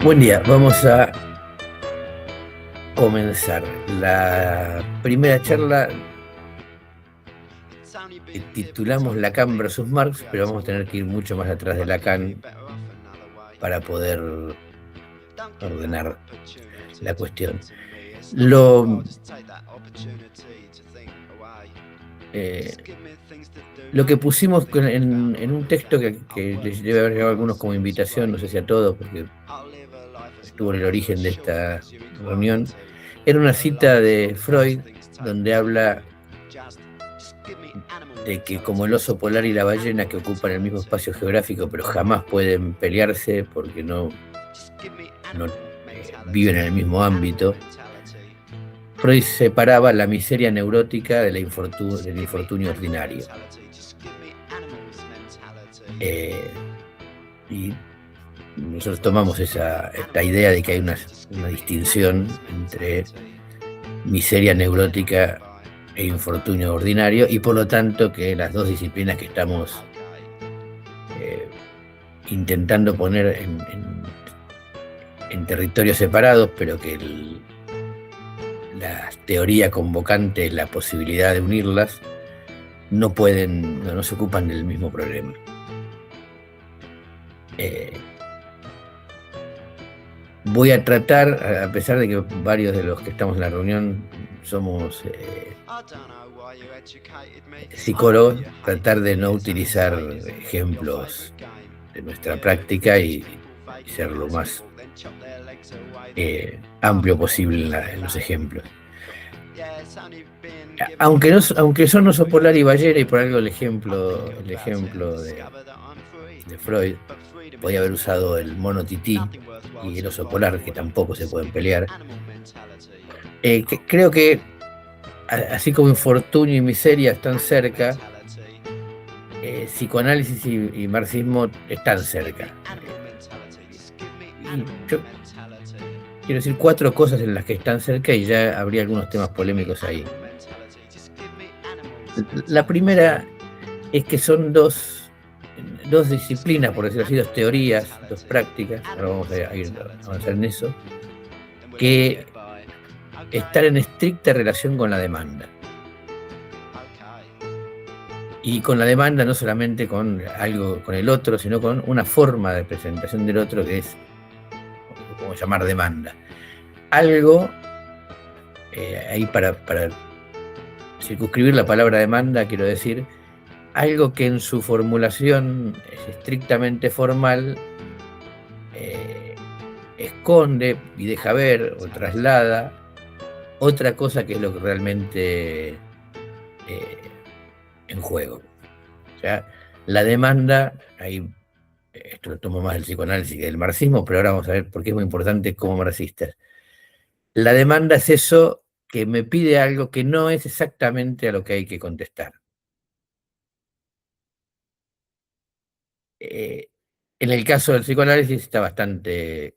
Buen día, vamos a comenzar la primera charla que titulamos Lacan versus Marx, pero vamos a tener que ir mucho más atrás de Lacan para poder ordenar la cuestión. Lo que pusimos en un texto que les debe haber llegado a algunos como invitación, no sé si a todos, porque estuvo en el origen de esta reunión, era una cita de Freud donde habla de que como el oso polar y la ballena, que ocupan el mismo espacio geográfico pero jamás pueden pelearse porque no viven en el mismo ámbito, Freud separaba la miseria neurótica del infortunio ordinario. Y nosotros tomamos esta idea de que hay una distinción entre miseria neurótica e infortunio ordinario, y por lo tanto que las dos disciplinas que estamos intentando poner en territorios separados, pero que la teoría convocante, la posibilidad de unirlas, no se ocupan del mismo problema. Voy a tratar, a pesar de que varios de los que estamos en la reunión somos psicólogos, tratar de no utilizar ejemplos de nuestra práctica y ser lo más amplio posible en los ejemplos. Aunque son oso polar y ballena, y por algo el ejemplo de Freud podía haber usado el mono tití y el oso polar, que tampoco se pueden pelear. Creo que así como infortunio y miseria están cerca, psicoanálisis y marxismo están cerca. Yo quiero decir 4 cosas en las que están cerca y ya habría algunos temas polémicos ahí. La primera es que son dos disciplinas, por decirlo así, 2 teorías, 2 prácticas, ahora vamos a ir a avanzar en eso, que están en estricta relación con la demanda. Y con la demanda no solamente con algo, con el otro, sino con una forma de presentación del otro que es, como llamar, demanda. Algo, ahí para circunscribir la palabra demanda, quiero decir, algo que en su formulación es estrictamente formal, esconde y deja ver o traslada otra cosa que es lo que realmente en juego. O sea, la demanda, ahí esto lo tomo más del psicoanálisis que del marxismo, pero ahora vamos a ver por qué es muy importante como marxistas. La demanda es eso que me pide algo que no es exactamente a lo que hay que contestar. En el caso del psicoanálisis está bastante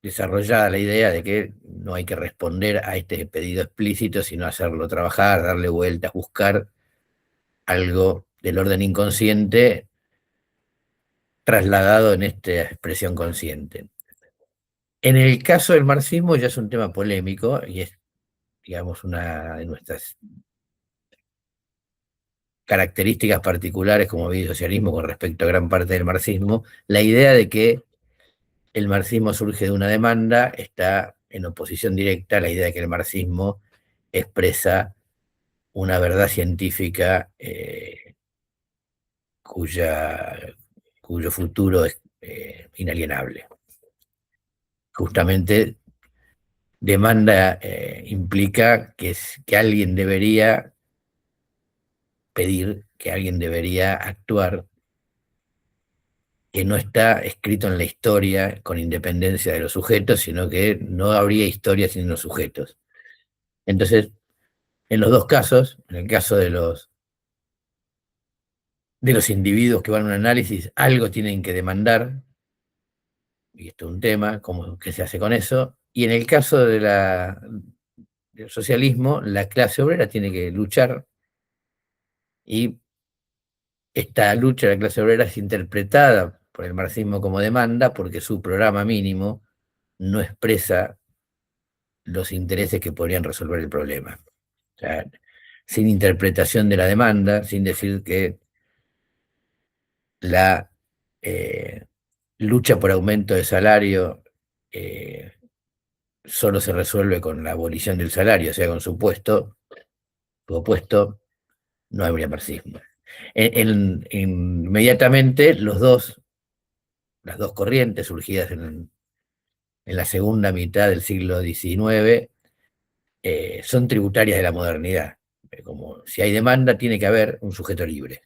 desarrollada la idea de que no hay que responder a este pedido explícito, sino hacerlo trabajar, darle vueltas, buscar algo del orden inconsciente trasladado en esta expresión consciente. En el caso del marxismo ya es un tema polémico y es, digamos, una de nuestras características particulares como socialismo con respecto a gran parte del marxismo, la idea de que el marxismo surge de una demanda está en oposición directa a la idea de que el marxismo expresa una verdad científica cuyo futuro es inalienable. Justamente demanda implica que alguien debería pedir, que alguien debería actuar, que no está escrito en la historia con independencia de los sujetos, sino que no habría historia sin los sujetos. Entonces, en los dos casos, en el caso de los individuos que van a un análisis, algo tienen que demandar, y esto es un tema, ¿qué se hace con eso? Y en el caso del socialismo, la clase obrera tiene que luchar, y esta lucha de la clase obrera es interpretada por el marxismo como demanda porque su programa mínimo no expresa los intereses que podrían resolver el problema. O sea, sin interpretación de la demanda, sin decir que la eh, lucha por aumento de salario eh, solo se resuelve con la abolición del salario, o sea, con su opuesto, no habría marxismo. Inmediatamente las dos corrientes surgidas en la segunda mitad del siglo XIX son tributarias de la modernidad. Como si hay demanda, tiene que haber un sujeto libre.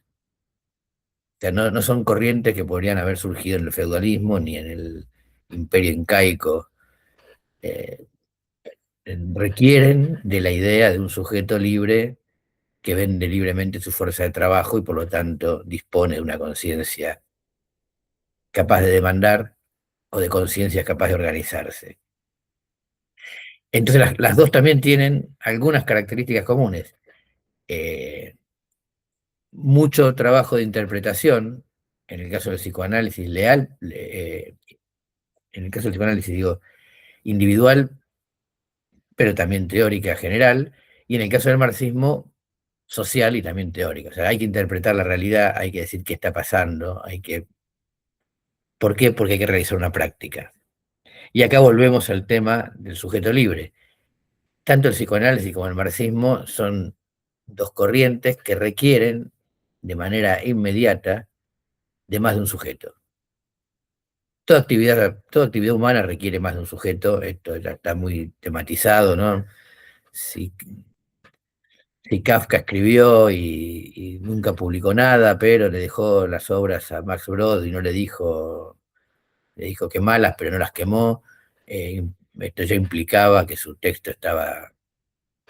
O sea, no son corrientes que podrían haber surgido en el feudalismo ni en el imperio incaico. Eh, Requieren de la idea de un sujeto libre que vende libremente su fuerza de trabajo y por lo tanto dispone de una conciencia capaz de demandar o de conciencia capaz de organizarse. Entonces las dos también tienen algunas características comunes. Eh, Mucho trabajo de interpretación, en el caso del psicoanálisis en el caso del psicoanálisis digo individual, pero también teórica general, y en el caso del marxismo social y también teórica. O sea, hay que interpretar la realidad, hay que decir qué está pasando, ¿por qué? Porque hay que realizar una práctica. Y acá volvemos al tema del sujeto libre. Tanto el psicoanálisis como el marxismo son dos corrientes que requieren de manera inmediata de más de un sujeto. Toda actividad humana requiere más de un sujeto, esto ya está muy tematizado, ¿no? Si, si Kafka escribió y nunca publicó nada, pero le dejó las obras a Max Brod y no le dijo que malas, pero no las quemó, esto ya implicaba que su texto estaba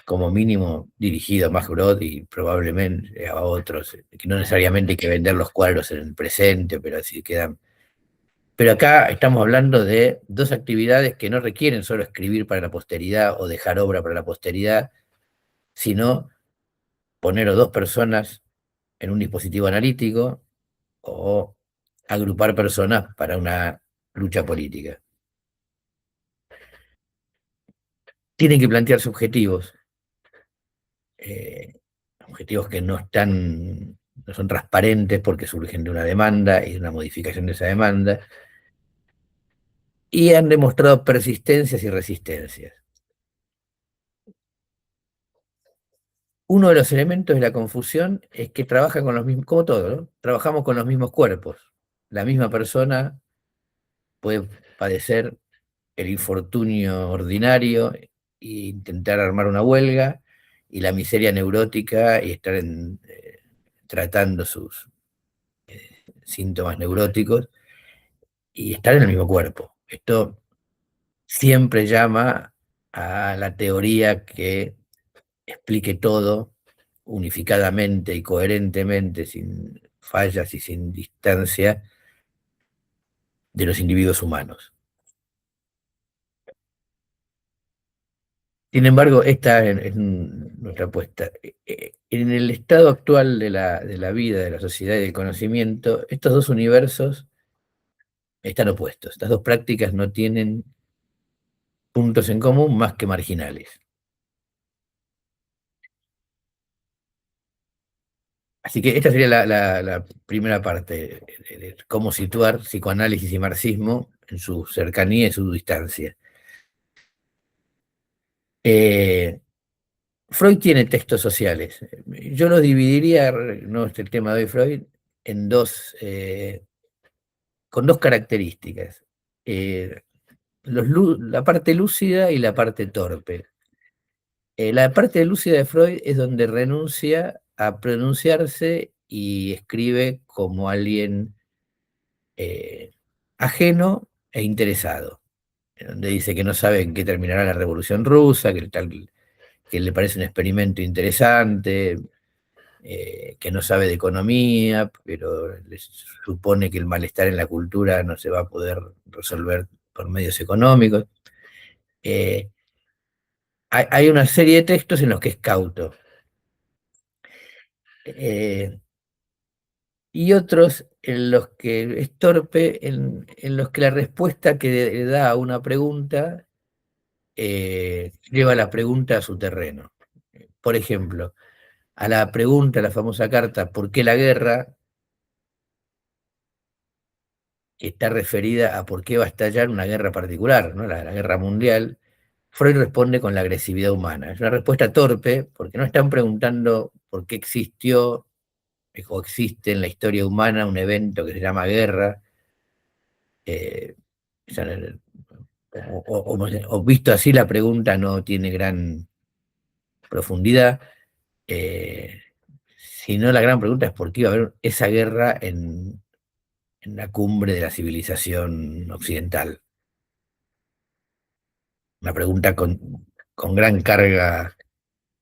como mínimo dirigido a Max Brod y probablemente a otros, que no necesariamente hay que vender los cuadros en el presente, pero así quedan. Pero acá estamos hablando de dos actividades que no requieren solo escribir para la posteridad o dejar obra para la posteridad, sino poner a dos personas en un dispositivo analítico o agrupar personas para una lucha política. Tienen que plantearse objetivos, eh, objetivos que no son transparentes porque surgen de una demanda y de una modificación de esa demanda, y han demostrado persistencias y resistencias. Uno de los elementos de la confusión es que trabajan con los mismos, como todo, ¿no? Trabajamos con los mismos cuerpos. La misma persona puede padecer el infortunio ordinario e intentar armar una huelga, y la miseria neurótica y estar tratando sus síntomas neuróticos y estar en el mismo cuerpo. Esto siempre llama a la teoría que explique todo unificadamente y coherentemente, sin fallas y sin distancia, de los individuos humanos. Sin embargo, esta es nuestra apuesta. En el estado actual de la vida, de la sociedad y del conocimiento, estos dos universos están opuestos. Estas dos prácticas no tienen puntos en común más que marginales. Así que esta sería la primera parte, de cómo situar psicoanálisis y marxismo en su cercanía y su distancia. Eh, Freud tiene textos sociales. Yo los dividiría, no es el tema de hoy Freud, en con dos características. Eh, la parte lúcida y la parte torpe. La parte lúcida de Freud es donde renuncia a pronunciarse y escribe como alguien eh, ajeno e interesado, donde dice que no sabe en qué terminará la Revolución Rusa, que le parece un experimento interesante, que no sabe de economía, pero le supone que el malestar en la cultura no se va a poder resolver por medios económicos. Eh, Hay una serie de textos en los que es cauto, y otros en los que es torpe, en los que la respuesta que da a una pregunta lleva la pregunta a su terreno. Por ejemplo, a la pregunta, la famosa carta, ¿por qué la guerra? Que está referida a por qué va a estallar una guerra particular, ¿no? La guerra mundial. Freud responde con la agresividad humana. Es una respuesta torpe porque no están preguntando por qué existió o existe en la historia humana un evento que se llama guerra. eh, o, sea, o visto así, la pregunta no tiene gran profundidad, sino la gran pregunta es por qué iba a haber esa guerra en la cumbre de la civilización occidental. Una pregunta con gran carga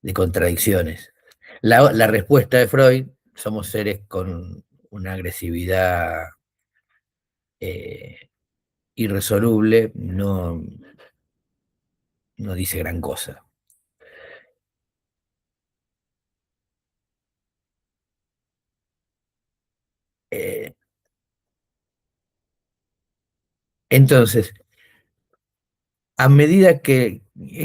de contradicciones. La respuesta de Freud: somos seres con una agresividad eh, irresoluble, no dice gran cosa. Eh, entonces, a medida que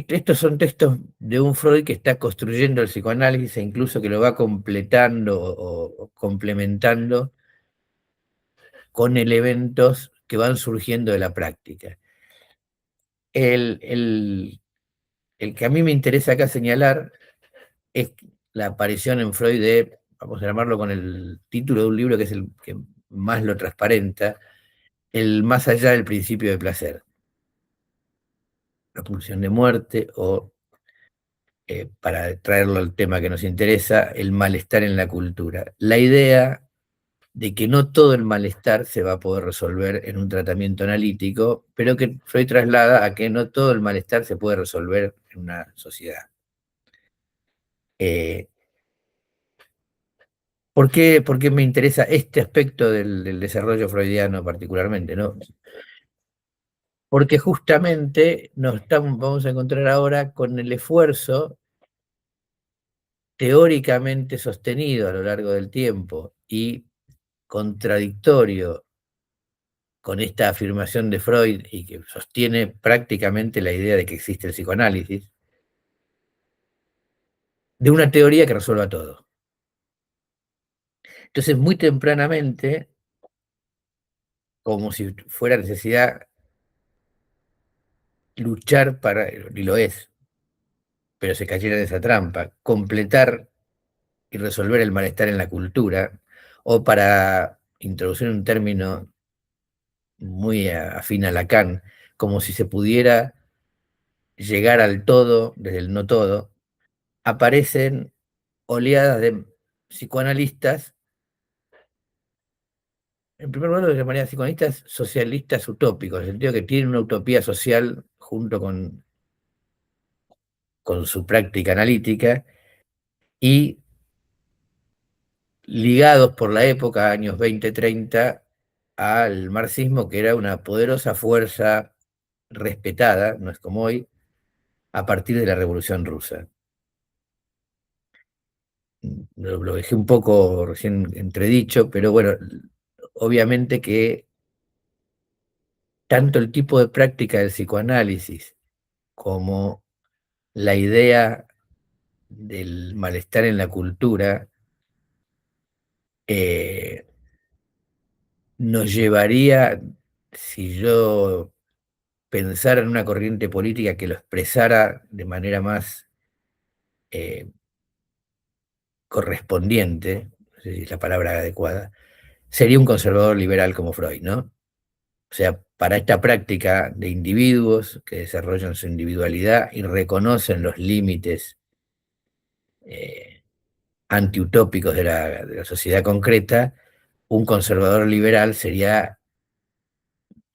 estos son textos de un Freud que está construyendo el psicoanálisis e incluso que lo va completando o complementando con elementos que van surgiendo de la práctica. El que a mí me interesa acá señalar es la aparición en Freud de, vamos a llamarlo con el título de un libro que es el que más lo transparenta, el más allá del principio de placer, la pulsión de muerte o, para traerlo al tema que nos interesa, el malestar en la cultura. La idea de que no todo el malestar se va a poder resolver en un tratamiento analítico, pero que Freud traslada a que no todo el malestar se puede resolver en una sociedad. Eh, por qué me interesa este aspecto del desarrollo freudiano particularmente, ¿no? Porque justamente vamos a encontrar ahora con el esfuerzo teóricamente sostenido a lo largo del tiempo y contradictorio con esta afirmación de Freud y que sostiene prácticamente la idea de que existe el psicoanálisis, de una teoría que resuelva todo. Entonces, muy tempranamente, como si fuera necesidad luchar para, y lo es, pero se cayera en esa trampa, completar y resolver el malestar en la cultura, o para introducir un término muy afín a Lacan, como si se pudiera llegar al todo desde el no todo, aparecen oleadas de psicoanalistas, en primer lugar lo llamaría psicoanalistas socialistas utópicos, en el sentido que tienen una utopía social junto con su práctica analítica, y ligados por la época, años 20-30, al marxismo, que era una poderosa fuerza respetada, no es como hoy, a partir de la Revolución Rusa. Lo dejé un poco recién entredicho, pero bueno, obviamente que tanto el tipo de práctica del psicoanálisis como la idea del malestar en la cultura eh, nos llevaría, si yo pensara en una corriente política que lo expresara de manera más eh, correspondiente, no sé si es la palabra adecuada, sería un conservador liberal como Freud, ¿no? O sea, para esta práctica de individuos que desarrollan su individualidad y reconocen los límites eh, antiutópicos de la sociedad concreta, un conservador liberal sería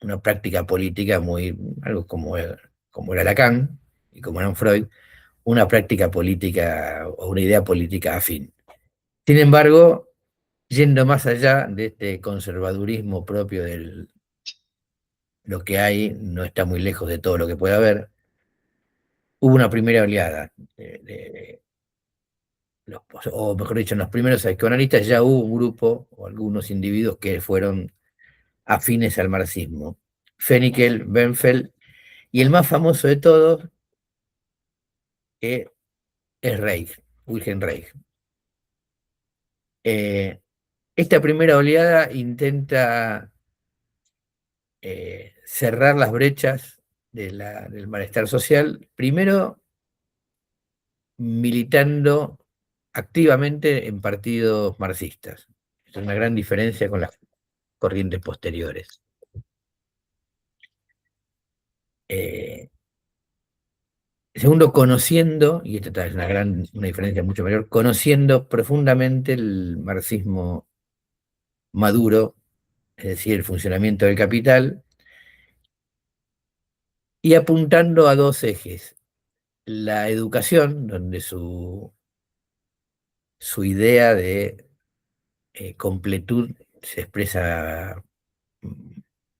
una práctica política muy, algo como era Lacan y como era Freud, una práctica política o una idea política afín. Sin embargo, yendo más allá de este conservadurismo propio de lo que hay, no está muy lejos de todo lo que puede haber, hubo una primera oleada o mejor dicho, en los primeros psicoanalistas ya hubo un grupo o algunos individuos que fueron afines al marxismo. Fennikel, Benfeld, y el más famoso de todos es Reich, Wilhelm Reich. Esta primera oleada intenta cerrar las brechas del malestar social, primero militando activamente en partidos marxistas. Es una gran diferencia con las corrientes posteriores. Segundo, conociendo, y esta es una diferencia mucho mayor, conociendo profundamente el marxismo maduro, es decir, el funcionamiento del capital, y apuntando a dos ejes. La educación, donde su idea de completud se expresa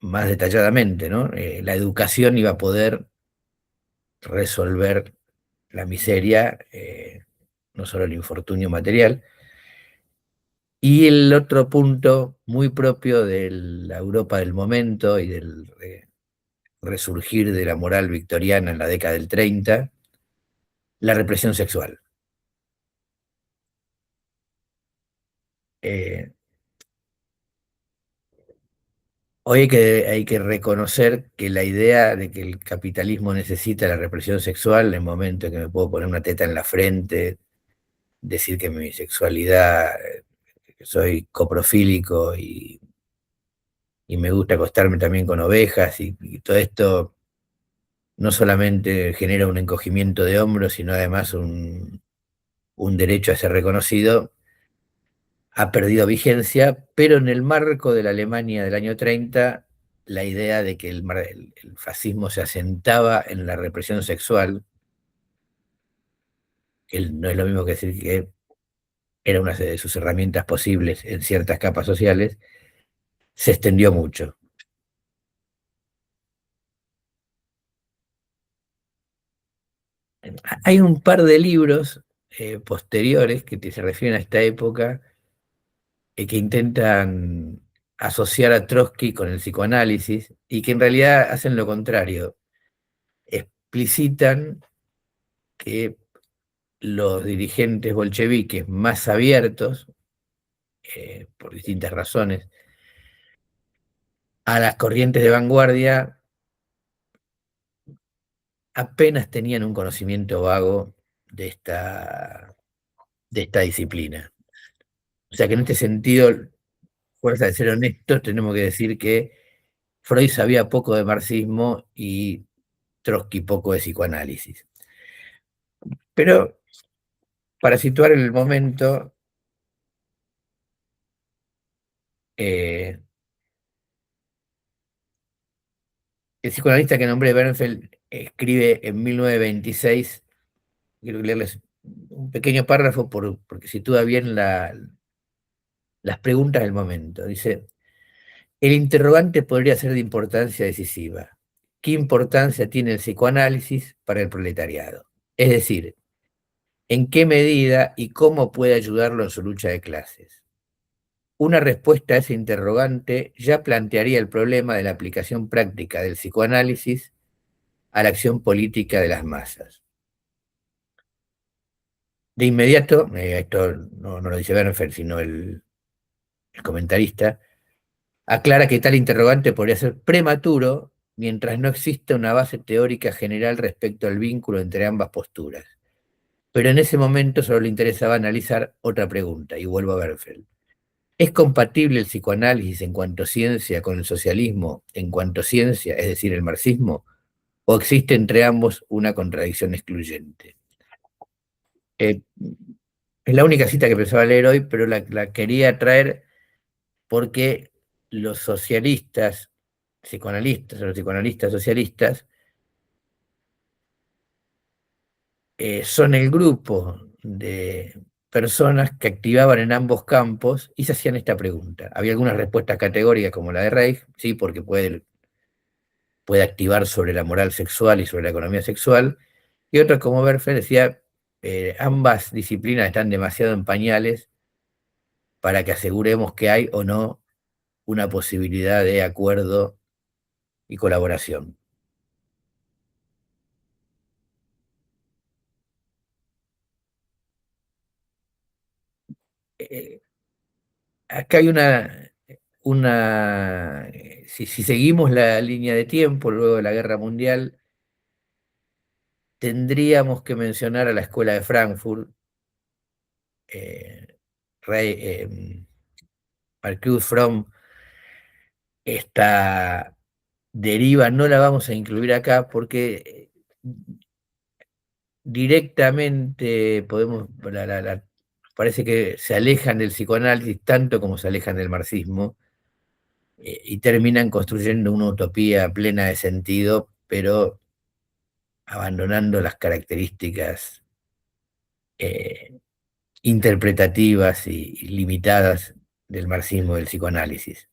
más detalladamente, ¿no? La educación iba a poder resolver la miseria, no solo el infortunio material. Y el otro punto muy propio de la Europa del momento y del resurgir de la moral victoriana en la década del 30, la represión sexual. Eh, Hoy hay que reconocer que la idea de que el capitalismo necesita la represión sexual, en el momento en que me puedo poner una teta en la frente, decir que mi sexualidad, que soy coprofílico y me gusta acostarme también con ovejas y todo esto no solamente genera un encogimiento de hombros, sino además un derecho a ser reconocido, ha perdido vigencia, pero en el marco de la Alemania del año 30, la idea de que el fascismo se asentaba en la represión sexual, que no es lo mismo que decir que era una de sus herramientas posibles en ciertas capas sociales, se extendió mucho. Hay un par de libros posteriores que se refieren a esta época que intentan asociar a Trotsky con el psicoanálisis y que en realidad hacen lo contrario, explicitan que los dirigentes bolcheviques más abiertos, por distintas razones, a las corrientes de vanguardia apenas tenían un conocimiento vago de de esta disciplina. O sea que en este sentido, fuerza de ser honestos, tenemos que decir que Freud sabía poco de marxismo y Trotsky poco de psicoanálisis. Pero para situar el momento, el psicoanalista que nombré, Bernfeld, escribe en 1926, quiero leerles un pequeño párrafo porque sitúa bien las preguntas del momento. Dice, el interrogante podría ser de importancia decisiva. ¿Qué importancia tiene el psicoanálisis para el proletariado? Es decir, ¿en qué medida y cómo puede ayudarlo en su lucha de clases? Una respuesta a ese interrogante ya plantearía el problema de la aplicación práctica del psicoanálisis a la acción política de las masas. De inmediato, esto no lo dice Bernfeld, sino el comentarista, aclara que tal interrogante podría ser prematuro mientras no exista una base teórica general respecto al vínculo entre ambas posturas. Pero en ese momento solo le interesaba analizar otra pregunta, y vuelvo a Bernfeld. ¿Es compatible el psicoanálisis en cuanto ciencia con el socialismo en cuanto ciencia, es decir, el marxismo? ¿O existe entre ambos una contradicción excluyente? Es la única cita que pensaba leer hoy, pero la quería traer porque los socialistas, psicoanalistas, o los psicoanalistas socialistas, son el grupo de personas que activaban en ambos campos y se hacían esta pregunta. Había algunas respuestas categóricas como la de Reich, sí, porque puede activar sobre la moral sexual y sobre la economía sexual, y otras como Berfer decía, ambas disciplinas están demasiado en pañales para que aseguremos que hay o no una posibilidad de acuerdo y colaboración. Eh, Acá hay si seguimos la línea de tiempo luego de la Guerra Mundial, tendríamos que mencionar a la Escuela de Frankfurt. eh, Rey, Marcuse From, esta deriva no la vamos a incluir acá porque directamente podemos, parece que se alejan del psicoanálisis tanto como se alejan del marxismo, y terminan construyendo una utopía plena de sentido, pero abandonando las características eh, interpretativas y limitadas del marxismo y del psicoanálisis.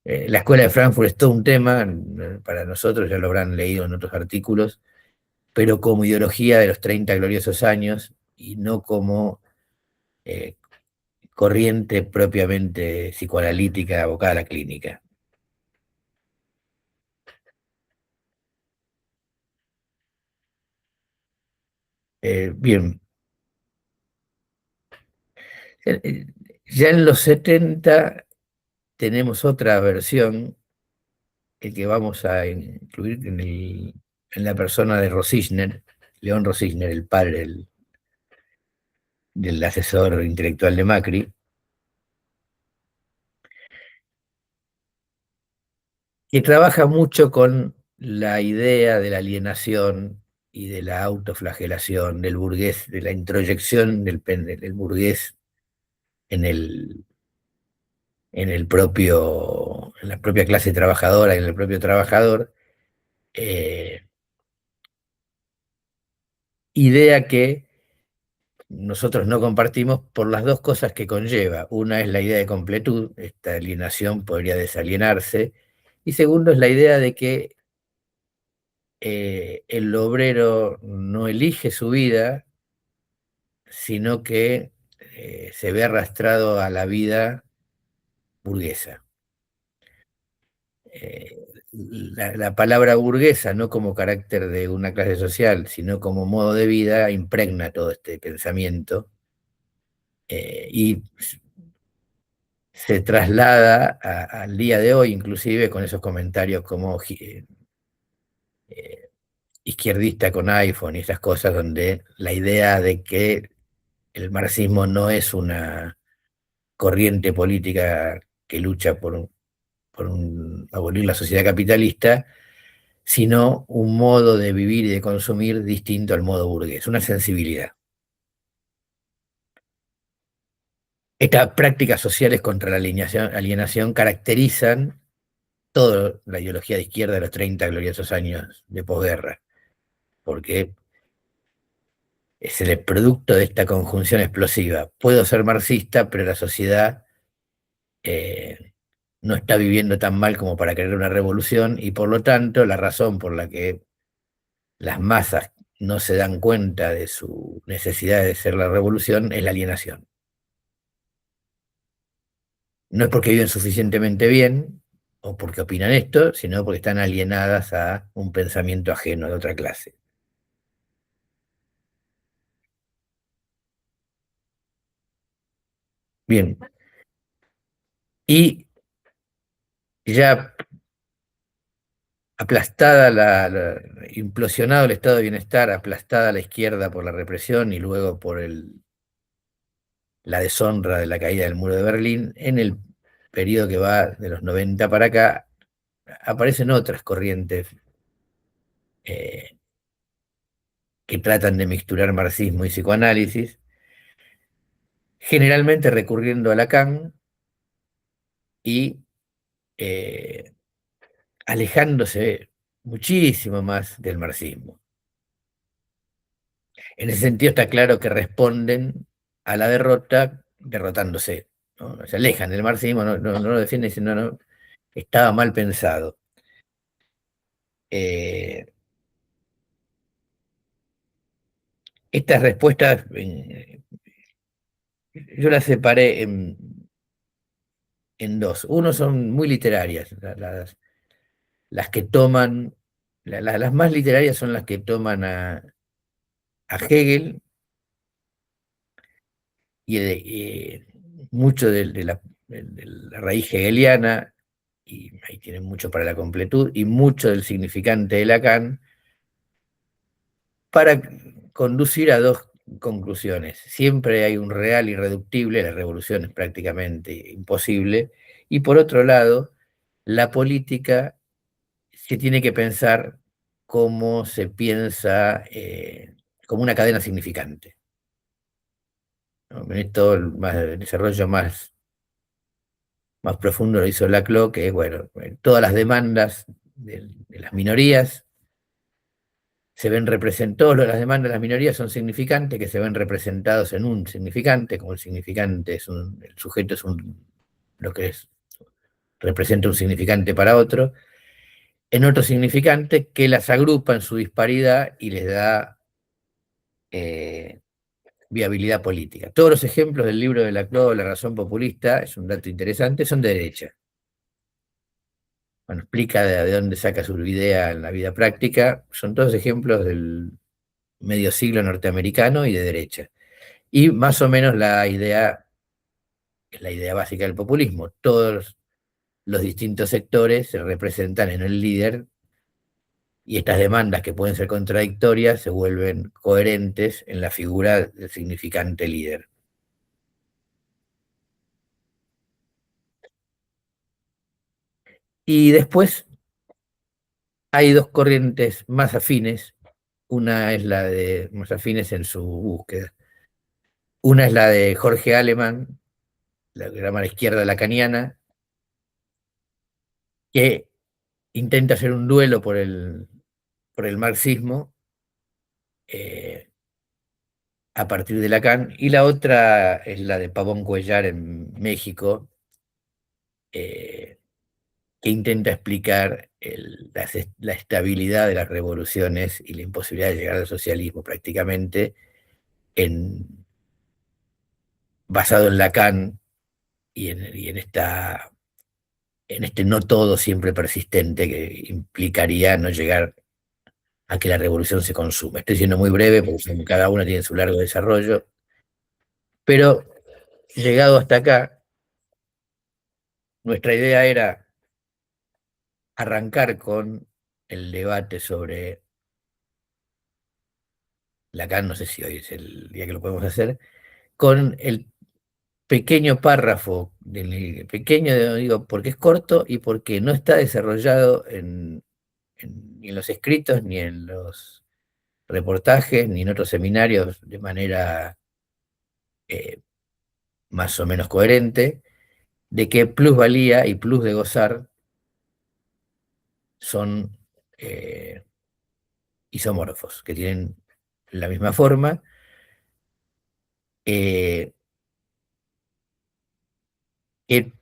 La escuela de Frankfurt es todo un tema, para nosotros ya lo habrán leído en otros artículos, pero como ideología de los 30 gloriosos años y no como eh, corriente propiamente psicoanalítica abocada a la clínica. Bien, eh, ya en los 70 tenemos otra versión que vamos a incluir en la persona de Rosichner, León Rosichner, el padre del asesor intelectual de Macri, que trabaja mucho con la idea de la alienación y de la autoflagelación del burgués, de la introyección del burgués en en la propia clase trabajadora, en el propio trabajador, eh, idea que nosotros no compartimos por las dos cosas que conlleva. Una es la idea de completud, esta alienación podría desalienarse, y segundo es la idea de que el obrero no elige su vida, sino que se ve arrastrado a la vida burguesa. La palabra burguesa, no como carácter de una clase social, sino como modo de vida, impregna todo este pensamiento, y se traslada al día de hoy, inclusive con esos comentarios como eh, izquierdista con iPhone y esas cosas, donde la idea de que el marxismo no es una corriente política que lucha abolir la sociedad capitalista, sino un modo de vivir y de consumir distinto al modo burgués, una sensibilidad. Estas prácticas sociales contra la alienación caracterizan toda la ideología de izquierda de los 30 gloriosos años de posguerra, porque es el producto de esta conjunción explosiva. Puedo ser marxista, pero la sociedad eh, no está viviendo tan mal como para querer una revolución, y por lo tanto la razón por la que las masas no se dan cuenta de su necesidad de ser la revolución es la alienación. No es porque viven suficientemente bien o porque opinan esto, sino porque están alienadas a un pensamiento ajeno de otra clase. Bien, y ya aplastada implosionado el estado de bienestar, aplastada la izquierda por la represión y luego por la deshonra de la caída del muro de Berlín, en el periodo que va de los 90 para acá, aparecen otras corrientes eh, que tratan de mixturar marxismo y psicoanálisis, generalmente recurriendo a Lacan y eh, alejándose muchísimo más del marxismo. En ese sentido está claro que responden a la derrota derrotándose, ¿no? Se alejan del marxismo, no lo defienden diciendo, no, estaba mal pensado. Eh, Estas respuestas yo las separé en dos. Uno son muy literarias, las que toman, las más literarias son las que toman a Hegel y mucho de la raíz hegeliana, y ahí tienen mucho para la completud, y mucho del significante de Lacan, para conducir a dos conclusiones. Siempre hay un real irreductible, la revolución es prácticamente imposible, y por otro lado, la política se tiene que pensar como se piensa, como una cadena significante, ¿no? En esto el desarrollo más profundo lo hizo Laclau, que es, bueno, todas las demandas de las minorías se ven representados, todas las demandas de las minorías son significantes, que se ven representados en un significante, como el significante el sujeto es lo que es, representa un significante para otro, en otro significante que las agrupa en su disparidad y les da eh, viabilidad política. Todos los ejemplos del libro de Laclau, La razón populista, es un dato interesante, son de derecha. Bueno, explica de dónde saca su idea en la vida práctica, son todos ejemplos del medio siglo norteamericano y de derecha. Y más o menos la idea básica del populismo. Todos los distintos sectores se representan en el líder y estas demandas que pueden ser contradictorias se vuelven coherentes en la figura del significante líder. Y después hay dos corrientes más afines. Una es la de más afines en su búsqueda. Una es la de Jorge Aleman, la que llama la izquierda lacaniana, que intenta hacer un duelo por el marxismo eh, a partir de Lacan, y la otra es la de Pavón Cuellar en México, eh, que intenta explicar la estabilidad de las revoluciones y la imposibilidad de llegar al socialismo prácticamente en, basado en Lacan y en este no todo siempre persistente que implicaría no llegar a que la revolución se consuma. Estoy siendo muy breve porque cada una tiene su largo desarrollo, pero llegado hasta acá, nuestra idea era arrancar con el debate sobre Lacan, no sé si hoy es el día que lo podemos hacer, con el pequeño párrafo, pequeño digo, porque es corto y porque no está desarrollado ni en los escritos, ni en los reportajes, ni en otros seminarios de manera eh, más o menos coherente, de que plusvalía y plus de gozar son isomorfos, que tienen la misma forma, eh, que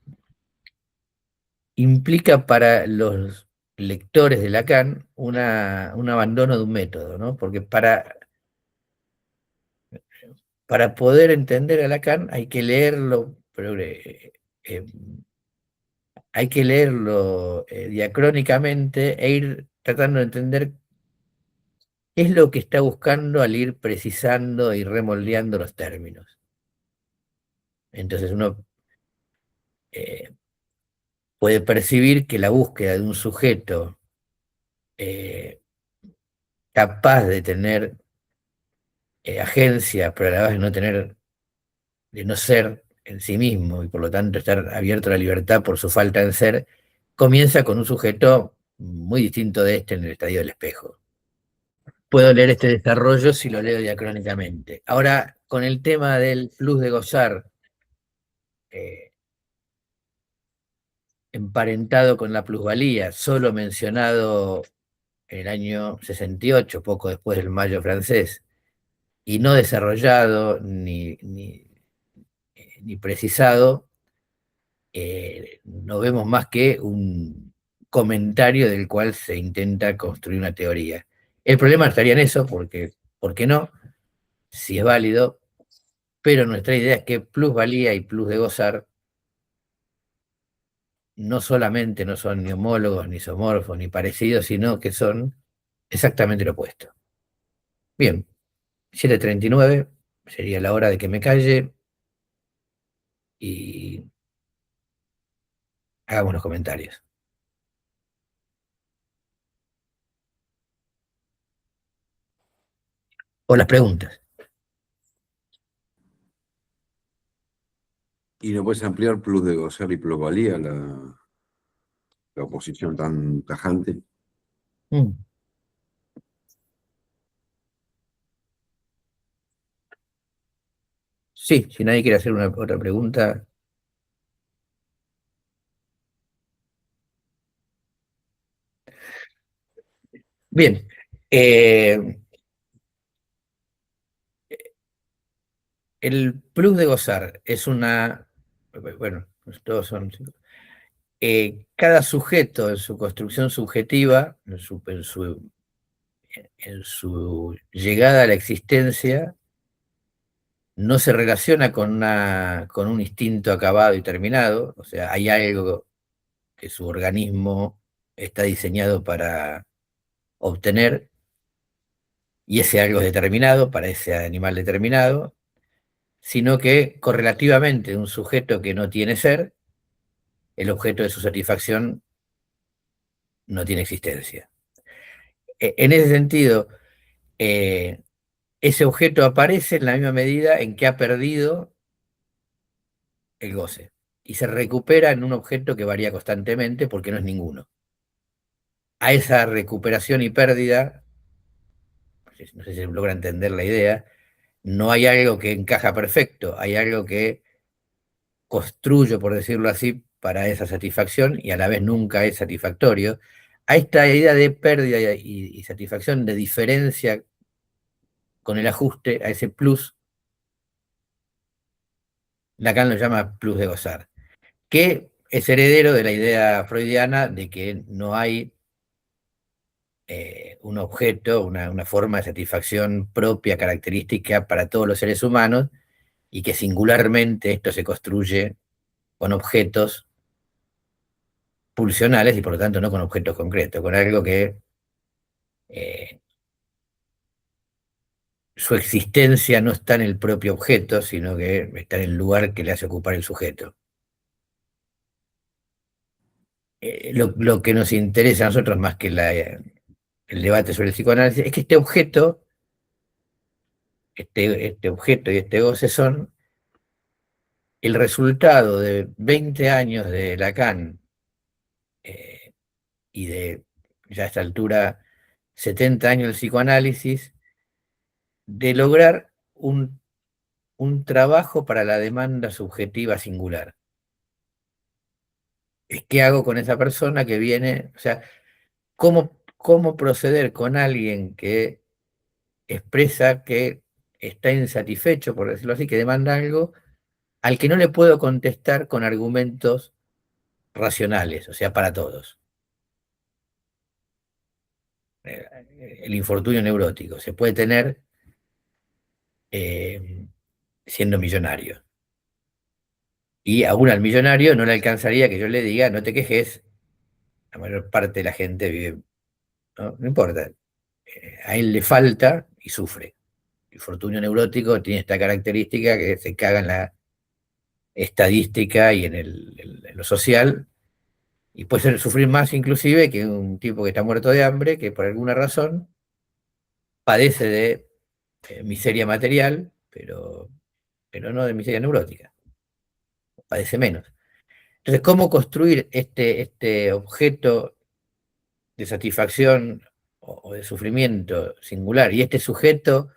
implica para los lectores de Lacan un abandono de un método, ¿no? Porque para poder entender a Lacan hay que leerlo, pero, eh, hay que leerlo diacrónicamente e ir tratando de entender qué es lo que está buscando al ir precisando y remoldeando los términos. Entonces uno eh, puede percibir que la búsqueda de un sujeto eh, capaz de tener agencia, pero a la vez de no ser en sí mismo y por lo tanto estar abierto a la libertad por su falta de ser, comienza con un sujeto muy distinto de este en el estadio del espejo. Puedo leer este desarrollo si lo leo diacrónicamente. Ahora, con el tema del plus de gozar, eh, emparentado con la plusvalía, solo mencionado en el año 68, poco después del Mayo francés, y no desarrollado ni precisado, no vemos más que un comentario del cual se intenta construir una teoría. El problema estaría en eso, porque, ¿por qué no? si es válido, pero nuestra idea es que plusvalía y plus de gozar no solamente no son ni homólogos, ni isomorfos, ni parecidos, sino que son exactamente lo opuesto. Bien, 7:39 sería la hora de que me calle y hagamos los comentarios. O las preguntas. ¿Y no puedes ampliar plus de gozar y plusvalía la oposición tan tajante? Mm. Sí, si nadie quiere hacer una otra pregunta. Bien. El plus de gozar es una. Bueno, pues todos son. Cada sujeto en su construcción subjetiva, en su llegada a la existencia, no se relaciona con un instinto acabado y terminado, o sea, hay algo que su organismo está diseñado para obtener, y ese algo es determinado para ese animal determinado, sino que correlativamente un sujeto que no tiene ser, el objeto de su satisfacción no tiene existencia. En ese sentido, eh, ese objeto aparece en la misma medida en que ha perdido el goce y se recupera en un objeto que varía constantemente porque no es ninguno. A esa recuperación y pérdida, no sé si se logra entender la idea, no hay algo que encaja perfecto, hay algo que construyo, por decirlo así, para esa satisfacción y a la vez nunca es satisfactorio. A esta idea de pérdida y satisfacción, de diferencia con el ajuste, a ese plus, Lacan lo llama plus de gozar, que es heredero de la idea freudiana de que no hay un objeto, una forma de satisfacción propia, característica para todos los seres humanos, y que singularmente esto se construye con objetos pulsionales y por lo tanto no con objetos concretos, con algo que eh, su existencia no está en el propio objeto, sino que está en el lugar que le hace ocupar el sujeto. Lo que nos interesa a nosotros más que el debate sobre el psicoanálisis es que este objeto y este goce son el resultado de 20 años de Lacan eh, y de ya a esta altura 70 años del psicoanálisis, de lograr un trabajo para la demanda subjetiva singular. ¿Qué hago con esa persona que viene? O sea, ¿cómo proceder con alguien que expresa que está insatisfecho, por decirlo así, que demanda algo, al que no le puedo contestar con argumentos racionales, o sea, para todos? El infortunio neurótico se puede tener eh, siendo millonario. Y aún al millonario no le alcanzaría que yo le diga, no te quejes, la mayor parte de la gente vive, no importa, a él le falta y sufre. El infortunio neurótico tiene esta característica que se caga en la estadística y en lo social, y puede sufrir más inclusive que un tipo que está muerto de hambre, que por alguna razón padece de miseria material, pero no de miseria neurótica, padece menos. Entonces, ¿cómo construir este objeto de satisfacción o de sufrimiento singular y este sujeto,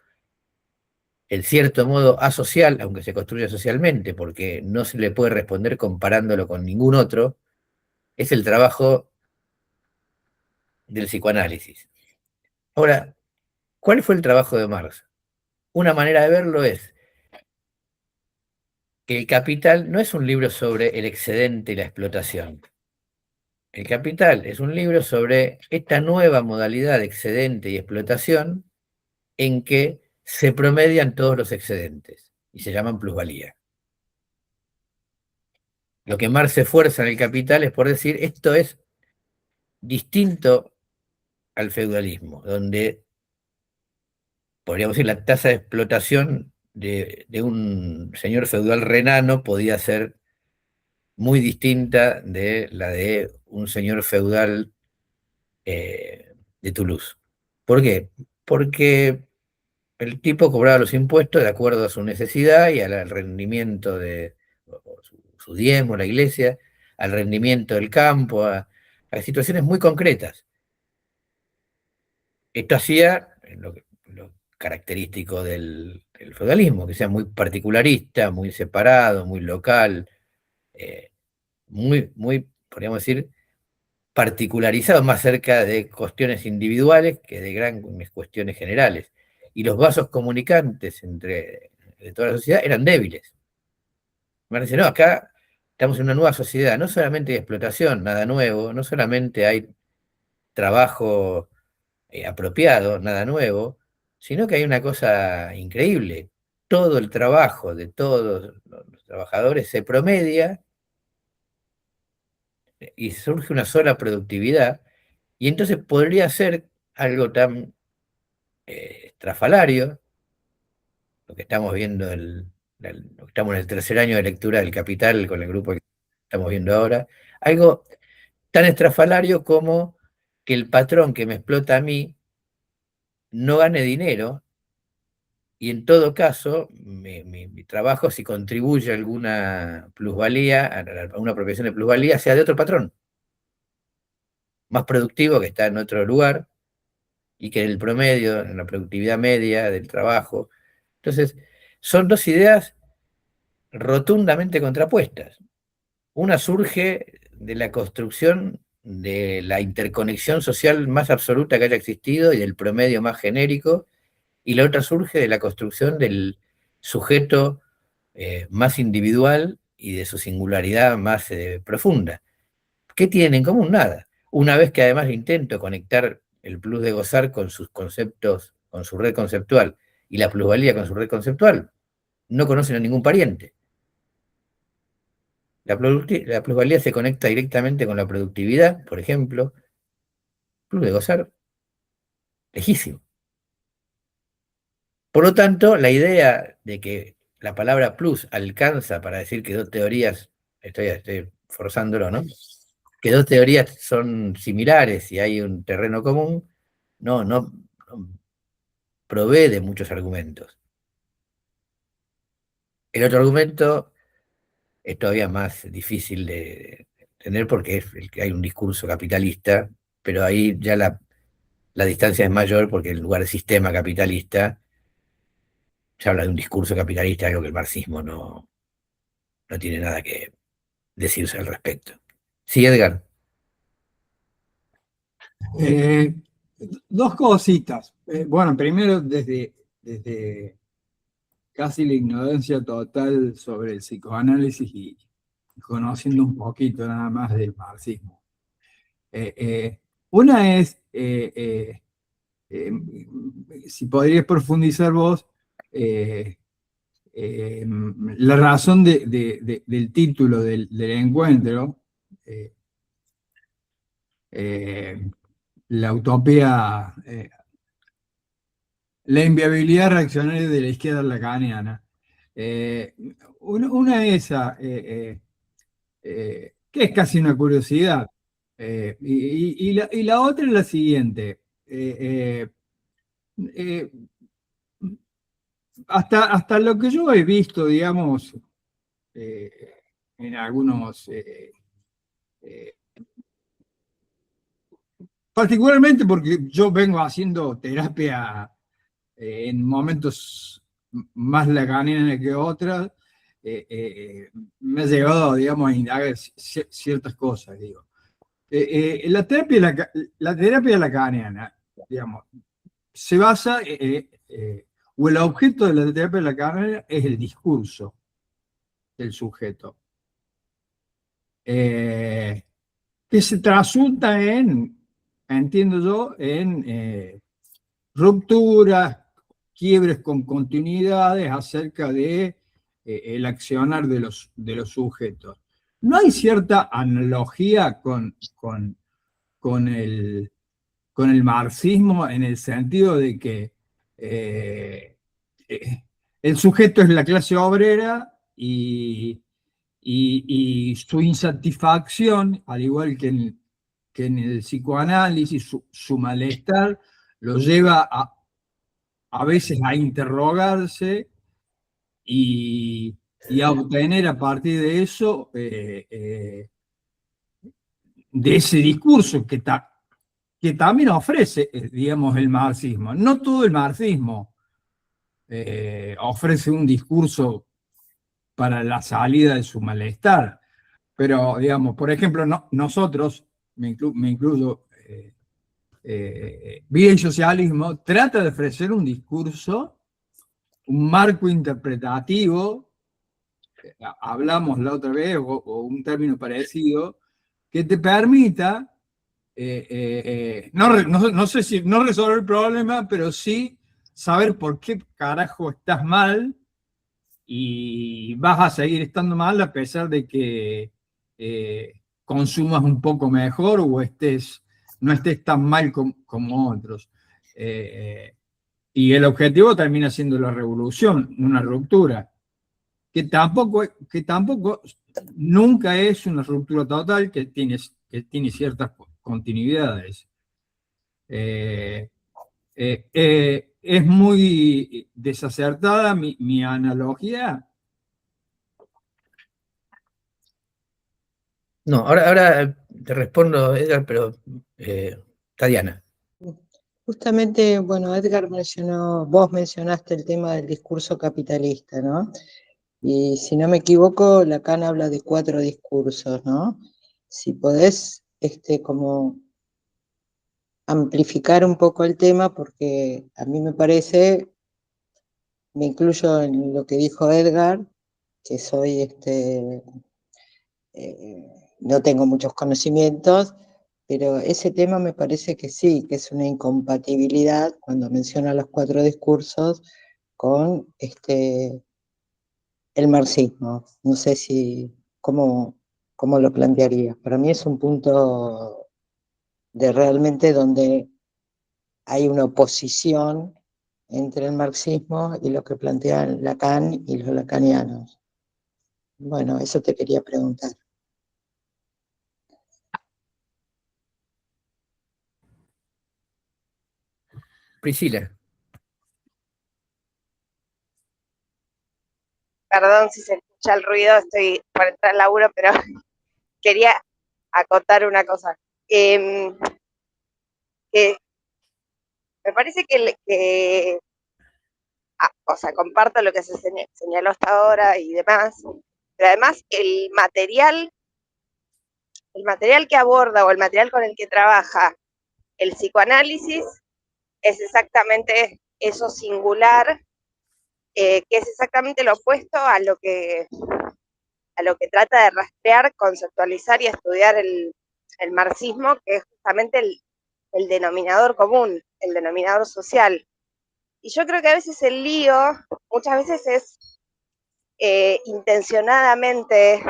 en cierto modo, asocial, aunque se construya socialmente, porque no se le puede responder comparándolo con ningún otro? Es el trabajo del psicoanálisis. Ahora, ¿cuál fue el trabajo de Marx? Una manera de verlo es que El Capital no es un libro sobre el excedente y la explotación. El Capital es un libro sobre esta nueva modalidad de excedente y explotación en que se promedian todos los excedentes y se llaman plusvalía. Lo que Marx se esfuerza en el Capital es por decir, esto es distinto al feudalismo, donde, podríamos decir, la tasa de explotación de un señor feudal renano podía ser muy distinta de la de un señor feudal de Toulouse. ¿Por qué? Porque el tipo cobraba los impuestos de acuerdo a su necesidad y al rendimiento de su diezmo, la iglesia, al rendimiento del campo, a situaciones muy concretas. Esto hacía lo característico del feudalismo, que sea muy particularista, muy separado, muy local, muy, podríamos decir, particularizado, más cerca de cuestiones individuales que de grandes cuestiones generales. Y los vasos comunicantes de toda la sociedad eran débiles. Me parece, no, acá estamos en una nueva sociedad, no solamente hay explotación, nada nuevo, no solamente hay trabajo apropiado, nada nuevo, sino que hay una cosa increíble. Todo el trabajo de todos los trabajadores se promedia y surge una sola productividad, y entonces podría ser algo tan estrafalario, lo que estamos viendo, lo que estamos en el tercer año de lectura del Capital con el grupo que estamos viendo ahora, algo tan estrafalario como que el patrón que me explota a mí no gane dinero, y en todo caso, mi trabajo, si contribuye a alguna plusvalía, a una apropiación de plusvalía, sea de otro patrón, más productivo, que está en otro lugar, y que en el promedio, en la productividad media del trabajo. Entonces, son dos ideas rotundamente contrapuestas. Una surge de la construcción de la interconexión social más absoluta que haya existido y del promedio más genérico, y la otra surge de la construcción del sujeto más individual y de su singularidad más profunda. ¿Qué tienen en común? Nada. Una vez que además intento conectar el plus de gozar con sus conceptos, con su red conceptual, y la plusvalía con su red conceptual, no conocen a ningún pariente. La plusvalía se conecta directamente con la productividad, por ejemplo. Plus de gozar, lejísimo. Por lo tanto, la idea de que la palabra plus alcanza para decir que dos teorías, estoy forzándolo, ¿no? Que dos teorías son similares y hay un terreno común, no provee de muchos argumentos. El otro argumento es todavía más difícil de entender porque es el que hay un discurso capitalista, pero ahí ya la distancia es mayor porque en lugar de sistema capitalista se habla de un discurso capitalista, algo que el marxismo no tiene nada que decirse al respecto. Sí, Edgar. Dos cositas. Bueno, primero, desde casi la ignorancia total sobre el psicoanálisis y conociendo un poquito nada más del marxismo. Una es, si podrías profundizar vos, la razón del título del encuentro, la utopía, la inviabilidad reaccionaria de la izquierda lacaniana. Una de esas, que es casi una curiosidad, y la otra es la siguiente. Hasta lo que yo he visto, digamos, en algunos, particularmente porque yo vengo haciendo terapia en momentos más lacanianas que otras, me ha llegado, digamos, a indagar ciertas cosas, digo. La terapia lacaniana, digamos, se basa, o el objeto de la terapia lacaniana es el discurso del sujeto, que se trasunta entiendo yo, en rupturas, quiebres con continuidades acerca de el accionar de los sujetos. ¿No hay cierta analogía con el marxismo en el sentido de que el sujeto es la clase obrera y su insatisfacción, al igual que en el psicoanálisis, su malestar lo lleva a veces a interrogarse y a obtener a partir de eso, de ese discurso que también ofrece, digamos, el marxismo. No todo el marxismo ofrece un discurso para la salida de su malestar, pero, digamos, por ejemplo, nosotros, me incluyo, Vida y Socialismo, trata de ofrecer un discurso, un marco interpretativo, hablamos la otra vez, o un término parecido, que te permita, no sé si no resolver el problema, pero sí saber por qué carajo estás mal y vas a seguir estando mal a pesar de que consumas un poco mejor o no estés tan mal como otros. Y el objetivo termina siendo la revolución, una ruptura, que tampoco nunca es una ruptura total, que tiene ciertas continuidades. Es muy desacertada mi analogía. No, ahora te respondo, Edgar, pero Tatiana. Justamente, bueno, Edgar vos mencionaste el tema del discurso capitalista, ¿no? Y si no me equivoco, Lacan habla de 4 discursos, ¿no? Si podés, como amplificar un poco el tema, porque a mí me parece, me incluyo en lo que dijo Edgar, que soy, no tengo muchos conocimientos, pero ese tema me parece que sí, que es una incompatibilidad cuando menciona los 4 discursos con el marxismo. No sé cómo lo plantearía. Para mí es un punto de realmente donde hay una oposición entre el marxismo y lo que plantean Lacan y los lacanianos. Bueno, eso te quería preguntar. Priscila. Perdón si se escucha el ruido, estoy por entrar al laburo, pero quería acotar una cosa. Me parece o sea, comparto lo que se señaló hasta ahora y demás, pero además el material que aborda o el material con el que trabaja el psicoanálisis es exactamente eso singular, que es exactamente lo opuesto a lo que trata de rastrear, conceptualizar y estudiar el marxismo, que es justamente el denominador común, el denominador social. Y yo creo que a veces el lío, muchas veces es intencionadamente,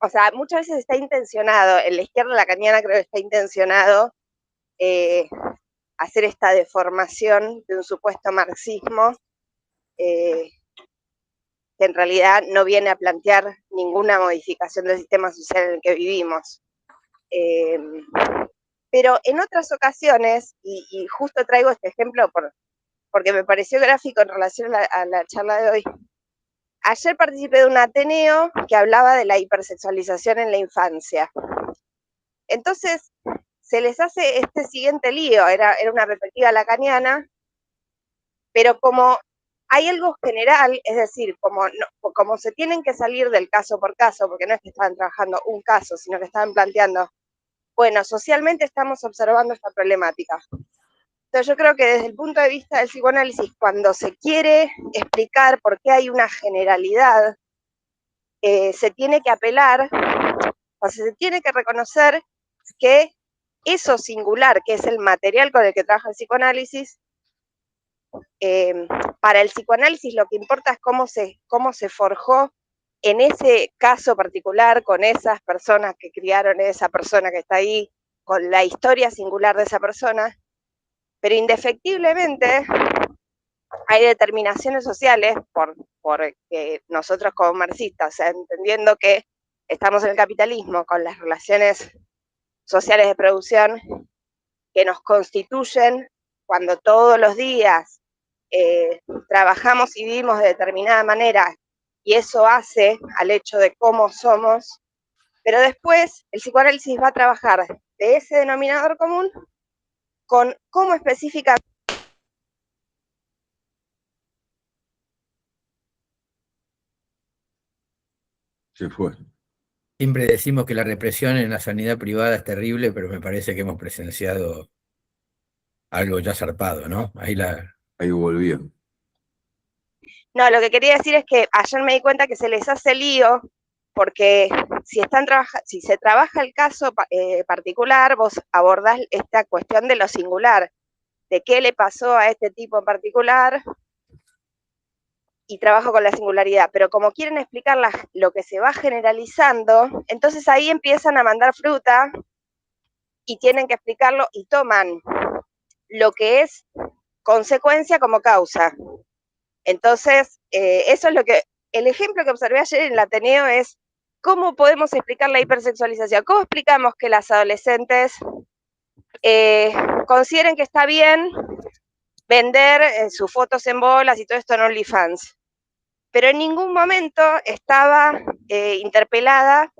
o sea, muchas veces está intencionado, en la izquierda lacaniana creo que está intencionado hacer esta deformación de un supuesto marxismo, que en realidad no viene a plantear ninguna modificación del sistema social en el que vivimos. Pero en otras ocasiones, y justo traigo este ejemplo porque me pareció gráfico en relación a la charla de hoy, ayer participé de un ateneo que hablaba de la hipersexualización en la infancia. Entonces, se les hace este siguiente lío, era una perspectiva lacaniana, pero como hay algo general, es decir, como se tienen que salir del caso por caso, porque no es que estaban trabajando un caso, sino que estaban planteando, bueno, socialmente estamos observando esta problemática. Entonces yo creo que desde el punto de vista del psicoanálisis, cuando se quiere explicar por qué hay una generalidad, se tiene que apelar, o sea, se tiene que reconocer que eso singular, que es el material con el que trabaja el psicoanálisis, para el psicoanálisis lo que importa es cómo se forjó en ese caso particular, con esas personas que criaron esa persona que está ahí, con la historia singular de esa persona, pero indefectiblemente hay determinaciones sociales porque nosotros como marxistas, o sea, entendiendo que estamos en el capitalismo con las relaciones sociales de producción que nos constituyen cuando todos los días trabajamos y vivimos de determinada manera, y eso hace al hecho de cómo somos, pero después el psicoanálisis va a trabajar de ese denominador común con cómo específicamente Se fue. Siempre decimos que la represión en la sanidad privada es terrible, pero me parece que hemos presenciado algo ya zarpado, ¿no? Ahí volvió. No, lo que quería decir es que ayer me di cuenta que se les hace lío porque si se trabaja el caso particular, vos abordás esta cuestión de lo singular, de qué le pasó a este tipo en particular, y trabajo con la singularidad, pero como quieren explicar lo que se va generalizando, entonces ahí empiezan a mandar fruta y tienen que explicarlo y toman lo que es consecuencia como causa. Entonces, eso es el ejemplo que observé ayer en el Ateneo es cómo podemos explicar la hipersexualización, cómo explicamos que las adolescentes consideren que está bien vender sus fotos en bolas y todo esto en OnlyFans, pero en ningún momento estaba interpelada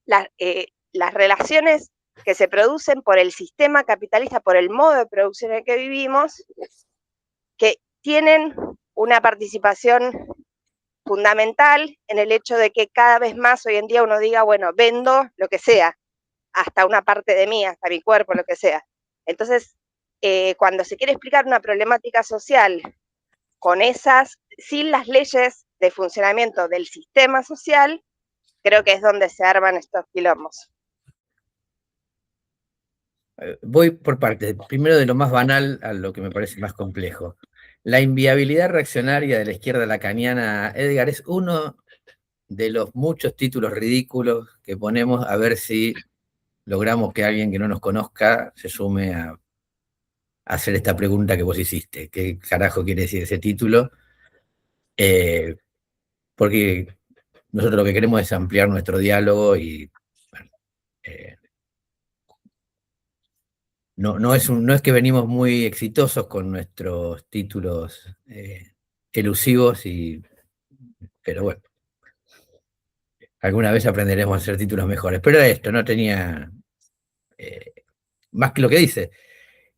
las relaciones que se producen por el sistema capitalista, por el modo de producción en el que vivimos, que tienen una participación fundamental en el hecho de que cada vez más hoy en día uno diga, bueno, vendo lo que sea, hasta una parte de mí, hasta mi cuerpo, lo que sea. Entonces, cuando se quiere explicar una problemática social con sin las leyes de funcionamiento del sistema social, creo que es donde se arman estos quilombos. Voy por partes. Primero de lo más banal a lo que me parece más complejo. La inviabilidad reaccionaria de la izquierda lacaniana, Edgar, es uno de los muchos títulos ridículos que ponemos a ver si logramos que alguien que no nos conozca se sume a hacer esta pregunta que vos hiciste. ¿Qué carajo quiere decir ese título? Porque nosotros lo que queremos es ampliar nuestro diálogo y bueno, no es que venimos muy exitosos con nuestros títulos elusivos, pero bueno, alguna vez aprenderemos a hacer títulos mejores. Pero era esto, no tenía más que lo que dice.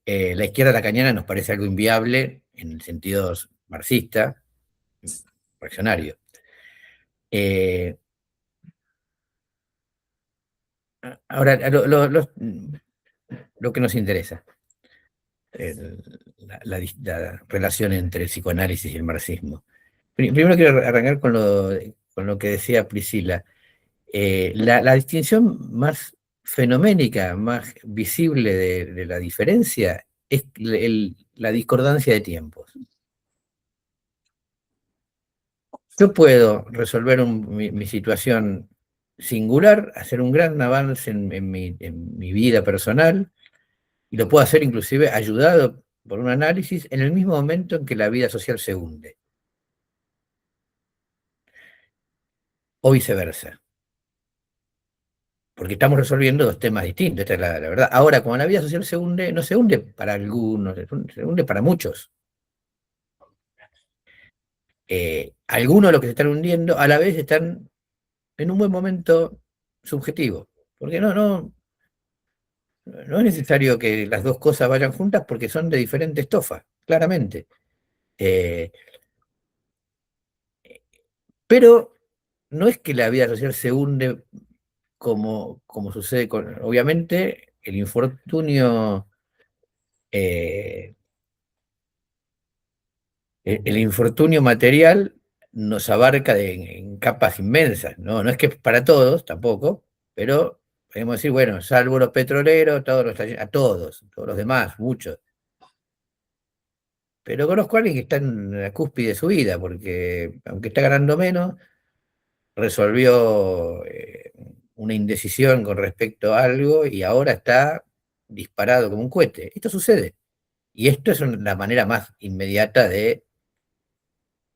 La izquierda lacaniana nos parece algo inviable en el sentido marxista, reaccionario. Ahora, lo que nos interesa, la relación entre el psicoanálisis y el marxismo. Primero quiero arrancar con lo que decía Priscila. La distinción más fenoménica, más visible de la diferencia es la discordancia de tiempos. Yo puedo resolver mi situación singular, hacer un gran avance en mi vida personal, y lo puedo hacer inclusive ayudado por un análisis en el mismo momento en que la vida social se hunde. O viceversa. Porque estamos resolviendo dos temas distintos, esta es la verdad. Ahora, cuando la vida social se hunde, no se hunde para algunos, se hunde para muchos. Algunos de los que se están hundiendo a la vez están en un buen momento subjetivo. Porque no es necesario que las dos cosas vayan juntas porque son de diferente estofa, claramente. Pero no es que la vida social se hunde como sucede obviamente, el infortunio material nos abarca en capas inmensas, ¿no? No es que es para todos tampoco, pero podemos decir, bueno, salvo los petroleros, a todos los demás, muchos. pero conozco a alguien que está en la cúspide de su vida, porque aunque está ganando menos, resolvió una indecisión con respecto a algo y ahora está disparado como un cohete. Esto sucede. Y esto es la manera más inmediata de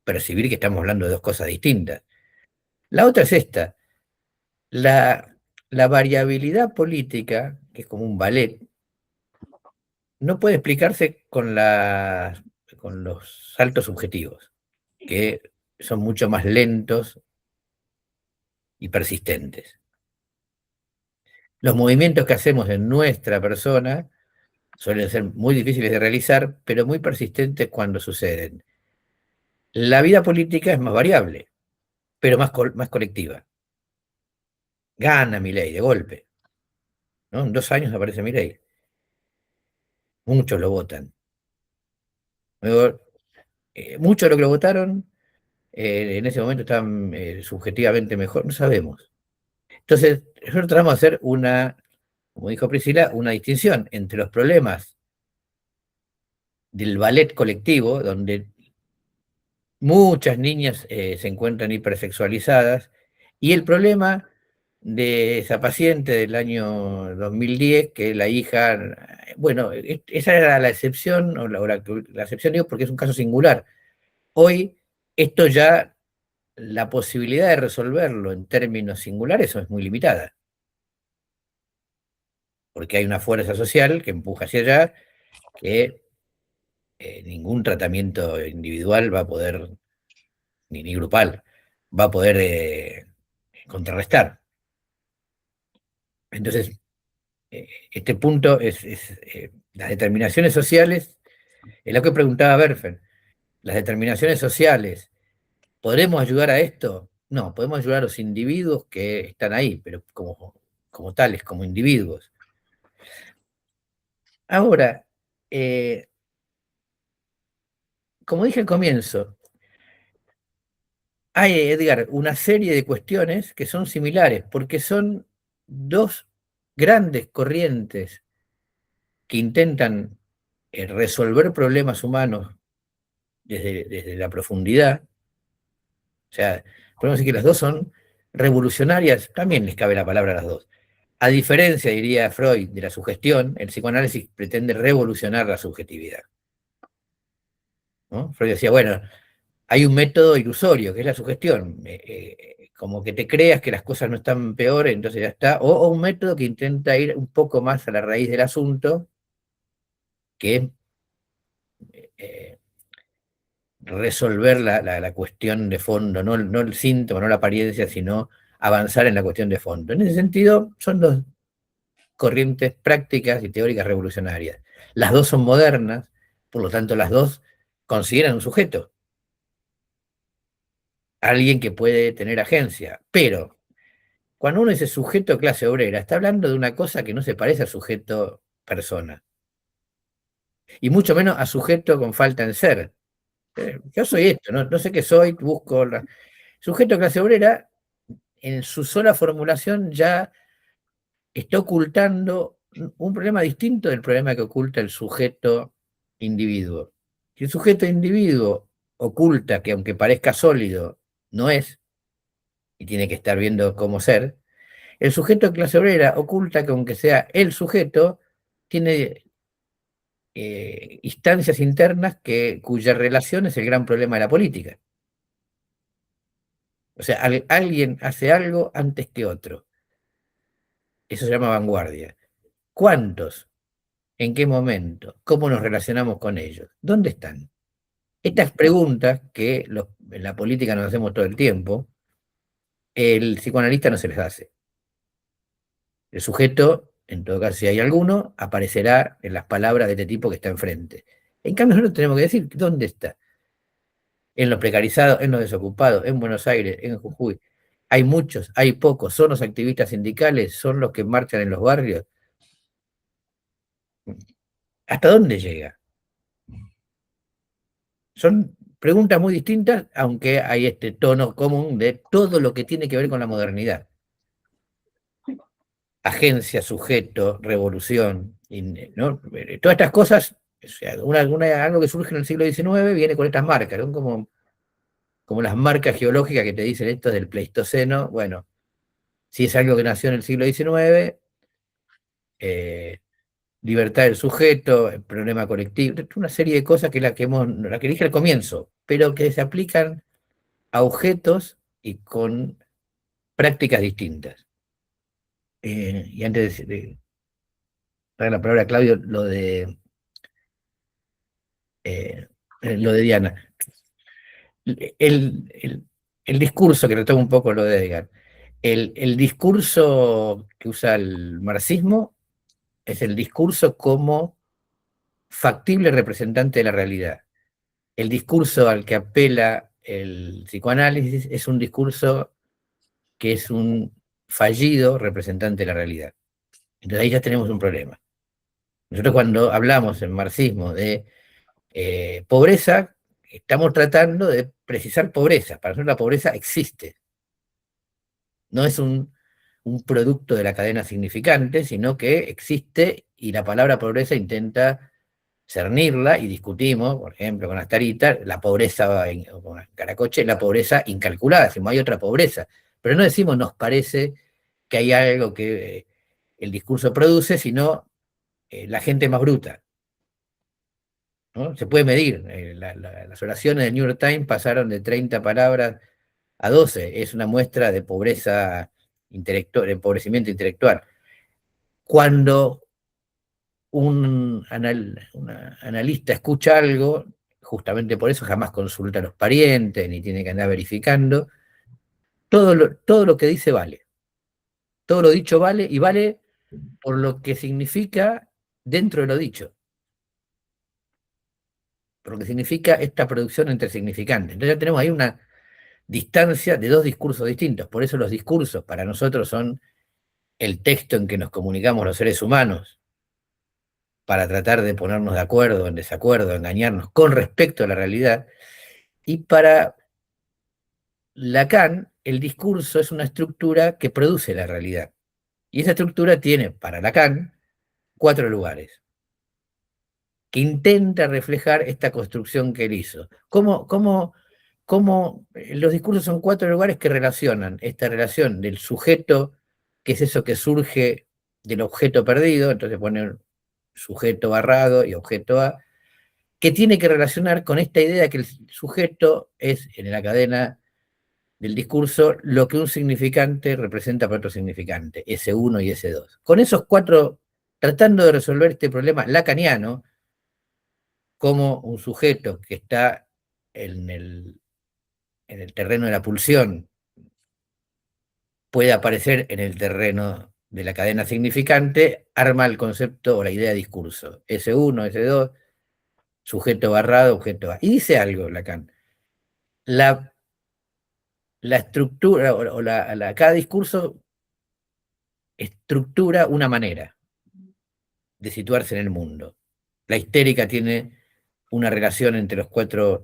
percibir que estamos hablando de dos cosas distintas. La otra es esta. La variabilidad política, que es como un ballet, no puede explicarse con los saltos subjetivos, que son mucho más lentos y persistentes. Los movimientos que hacemos en nuestra persona suelen ser muy difíciles de realizar, pero muy persistentes cuando suceden. La vida política es más variable, pero más colectiva. Gana Milei de golpe, ¿no? En 2 años aparece Milei. Muchos lo votan. Luego, muchos de los que lo votaron en ese momento estaban subjetivamente mejor, no sabemos. Entonces, nosotros tratamos de hacer como dijo Priscila, una distinción entre los problemas del ballet colectivo, donde muchas niñas se encuentran hipersexualizadas, y el problema de esa paciente del año 2010, que la hija, bueno, esa era la excepción, o la excepción digo porque es un caso singular. Hoy, esto ya, la posibilidad de resolverlo en términos singulares es muy limitada, porque hay una fuerza social que empuja hacia allá, que ningún tratamiento individual va a poder, ni grupal, va a poder contrarrestar. Entonces, este punto es las determinaciones sociales, es lo que preguntaba Berfen, las determinaciones sociales, ¿podremos ayudar a esto? No, podemos ayudar a los individuos que están ahí, pero como tales, como individuos. Ahora, como dije al comienzo, hay, Edgar, una serie de cuestiones que son similares, porque son dos grandes corrientes que intentan resolver problemas humanos desde la profundidad. O sea, podemos decir que las dos son revolucionarias, también les cabe la palabra a las dos. A diferencia, diría Freud, de la sugestión, el psicoanálisis pretende revolucionar la subjetividad, ¿no? Freud decía, bueno, hay un método ilusorio, que es la sugestión, como que te creas que las cosas no están peor, entonces ya está, o un método que intenta ir un poco más a la raíz del asunto, que es resolver la cuestión de fondo, no el síntoma, no la apariencia, sino avanzar en la cuestión de fondo. En ese sentido, son dos corrientes prácticas y teóricas revolucionarias. Las dos son modernas, por lo tanto las dos consideran un sujeto, alguien que puede tener agencia, pero cuando uno dice sujeto clase obrera, está hablando de una cosa que no se parece a sujeto persona, y mucho menos a sujeto con falta en ser. Yo soy esto, no sé qué soy, busco... Sujeto clase obrera, en su sola formulación ya está ocultando un problema distinto del problema que oculta el sujeto individuo. Si el sujeto individuo oculta que aunque parezca sólido, no es, y tiene que estar viendo cómo ser, el sujeto de clase obrera oculta que aunque sea el sujeto, tiene instancias internas cuya relación es el gran problema de la política. O sea, alguien hace algo antes que otro. Eso se llama vanguardia. ¿Cuántos? ¿En qué momento? ¿Cómo nos relacionamos con ellos? ¿Dónde están? Estas preguntas que en la política nos hacemos todo el tiempo, el psicoanalista no se les hace. El sujeto, en todo caso, si hay alguno, aparecerá en las palabras de este tipo que está enfrente. En cambio, nosotros tenemos que decir dónde está. En los precarizados, en los desocupados, en Buenos Aires, en Jujuy. Hay muchos, hay pocos, son los activistas sindicales, son los que marchan en los barrios. ¿Hasta dónde llega? Son preguntas muy distintas, aunque hay este tono común de todo lo que tiene que ver con la modernidad. Agencia, sujeto, revolución, ¿no? Todas estas cosas O sea, algo que surge en el siglo XIX viene con estas marcas, ¿no? Como las marcas geológicas que te dicen esto es del Pleistoceno. Bueno, si es algo que nació en el siglo XIX, libertad del sujeto, el problema colectivo, una serie de cosas que la que dije al comienzo, pero que se aplican a objetos y con prácticas distintas. Y antes de dar la palabra a Claudio, lo de Diana. El discurso, que retomo un poco lo de Edgar, el discurso que usa el marxismo es el discurso como factible representante de la realidad. El discurso al que apela el psicoanálisis es un discurso que es un fallido representante de la realidad. Entonces ahí ya tenemos un problema. Nosotros cuando hablamos en marxismo de pobreza, estamos tratando de precisar pobreza. Para nosotros la pobreza existe. No es un producto de la cadena significante, sino que existe y la palabra pobreza intenta cernirla y discutimos, por ejemplo, con Astarita, la pobreza, o con Caracoche, la pobreza incalculada, decimos, hay otra pobreza, pero no decimos nos parece que hay algo que el discurso produce, sino la gente más bruta. ¿No? Se puede medir, las oraciones del New York Times pasaron de 30 palabras a 12, es una muestra de pobreza intelectual, de empobrecimiento intelectual. Cuando un analista escucha algo, justamente por eso jamás consulta a los parientes, ni tiene que andar verificando, todo lo que dice vale. Todo lo dicho vale, y vale por lo que significa dentro de lo dicho. Por lo que significa esta producción entre significantes. Entonces ya tenemos ahí una distancia de dos discursos distintos. Por eso los discursos para nosotros son el texto en que nos comunicamos los seres humanos, para tratar de ponernos de acuerdo, en desacuerdo, engañarnos con respecto a la realidad. Y para Lacan, el discurso es una estructura que produce la realidad. Y esa estructura tiene, para Lacan, 4 lugares, que intenta reflejar esta construcción que él hizo. ¿Cómo los discursos son 4 lugares que relacionan esta relación del sujeto, que es eso que surge del objeto perdido, entonces ponen sujeto barrado y objeto A, que tiene que relacionar con esta idea de que el sujeto es, en la cadena del discurso, lo que un significante representa para otro significante, S1 y S2. Con esos 4, tratando de resolver este problema lacaniano, como un sujeto que está en el terreno de la pulsión puede aparecer en el terreno de la cadena significante, arma el concepto o la idea de discurso. S1, S2, sujeto barrado, objeto A. Y dice algo Lacan. La estructura, cada discurso estructura una manera de situarse en el mundo. La histérica tiene una relación entre los 4,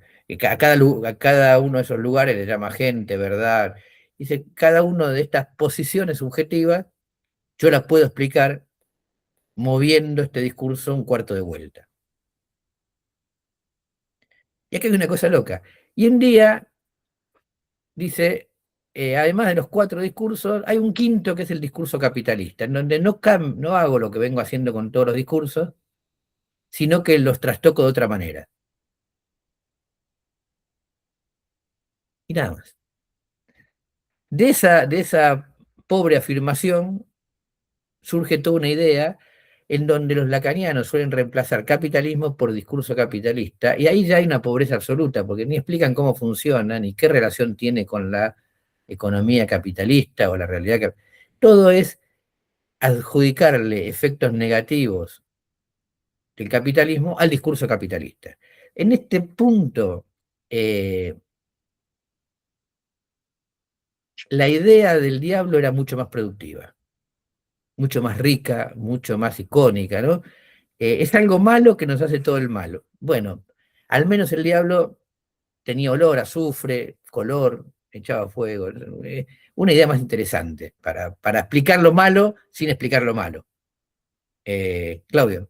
a cada uno de esos lugares le llama gente, verdad. Dice, cada una de estas posiciones subjetivas, yo las puedo explicar moviendo este discurso un cuarto de vuelta. Y aquí hay una cosa loca. Y un día, dice, además de los 4 discursos, hay un quinto que es el discurso capitalista, en donde no hago lo que vengo haciendo con todos los discursos, sino que los trastoco de otra manera. Y nada más. De esa pobre afirmación surge toda una idea en donde los lacanianos suelen reemplazar capitalismo por discurso capitalista, y ahí ya hay una pobreza absoluta, porque ni explican cómo funciona, ni qué relación tiene con la economía capitalista o la realidad. Todo es adjudicarle efectos negativos del capitalismo al discurso capitalista. En este punto, la idea del diablo era mucho más productiva, mucho más rica, mucho más icónica, ¿no? Es algo malo que nos hace todo el malo. Bueno, al menos el diablo tenía olor, azufre, color, echaba fuego. Una idea más interesante para explicar lo malo sin explicar lo malo. Claudio.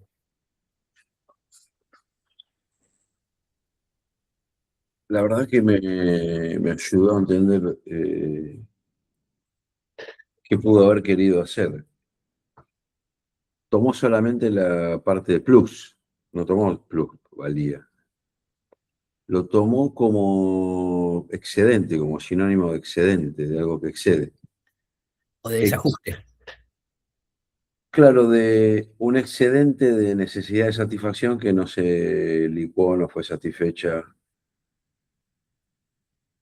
La verdad que me ayudó a entender qué pudo haber querido hacer. Tomó solamente la parte de plus, no tomó plusvalía. Lo tomó como excedente, como sinónimo de excedente, de algo que excede. O de Ex- desajuste. claro, de un excedente de necesidad de satisfacción que no se licuó, no fue satisfecha,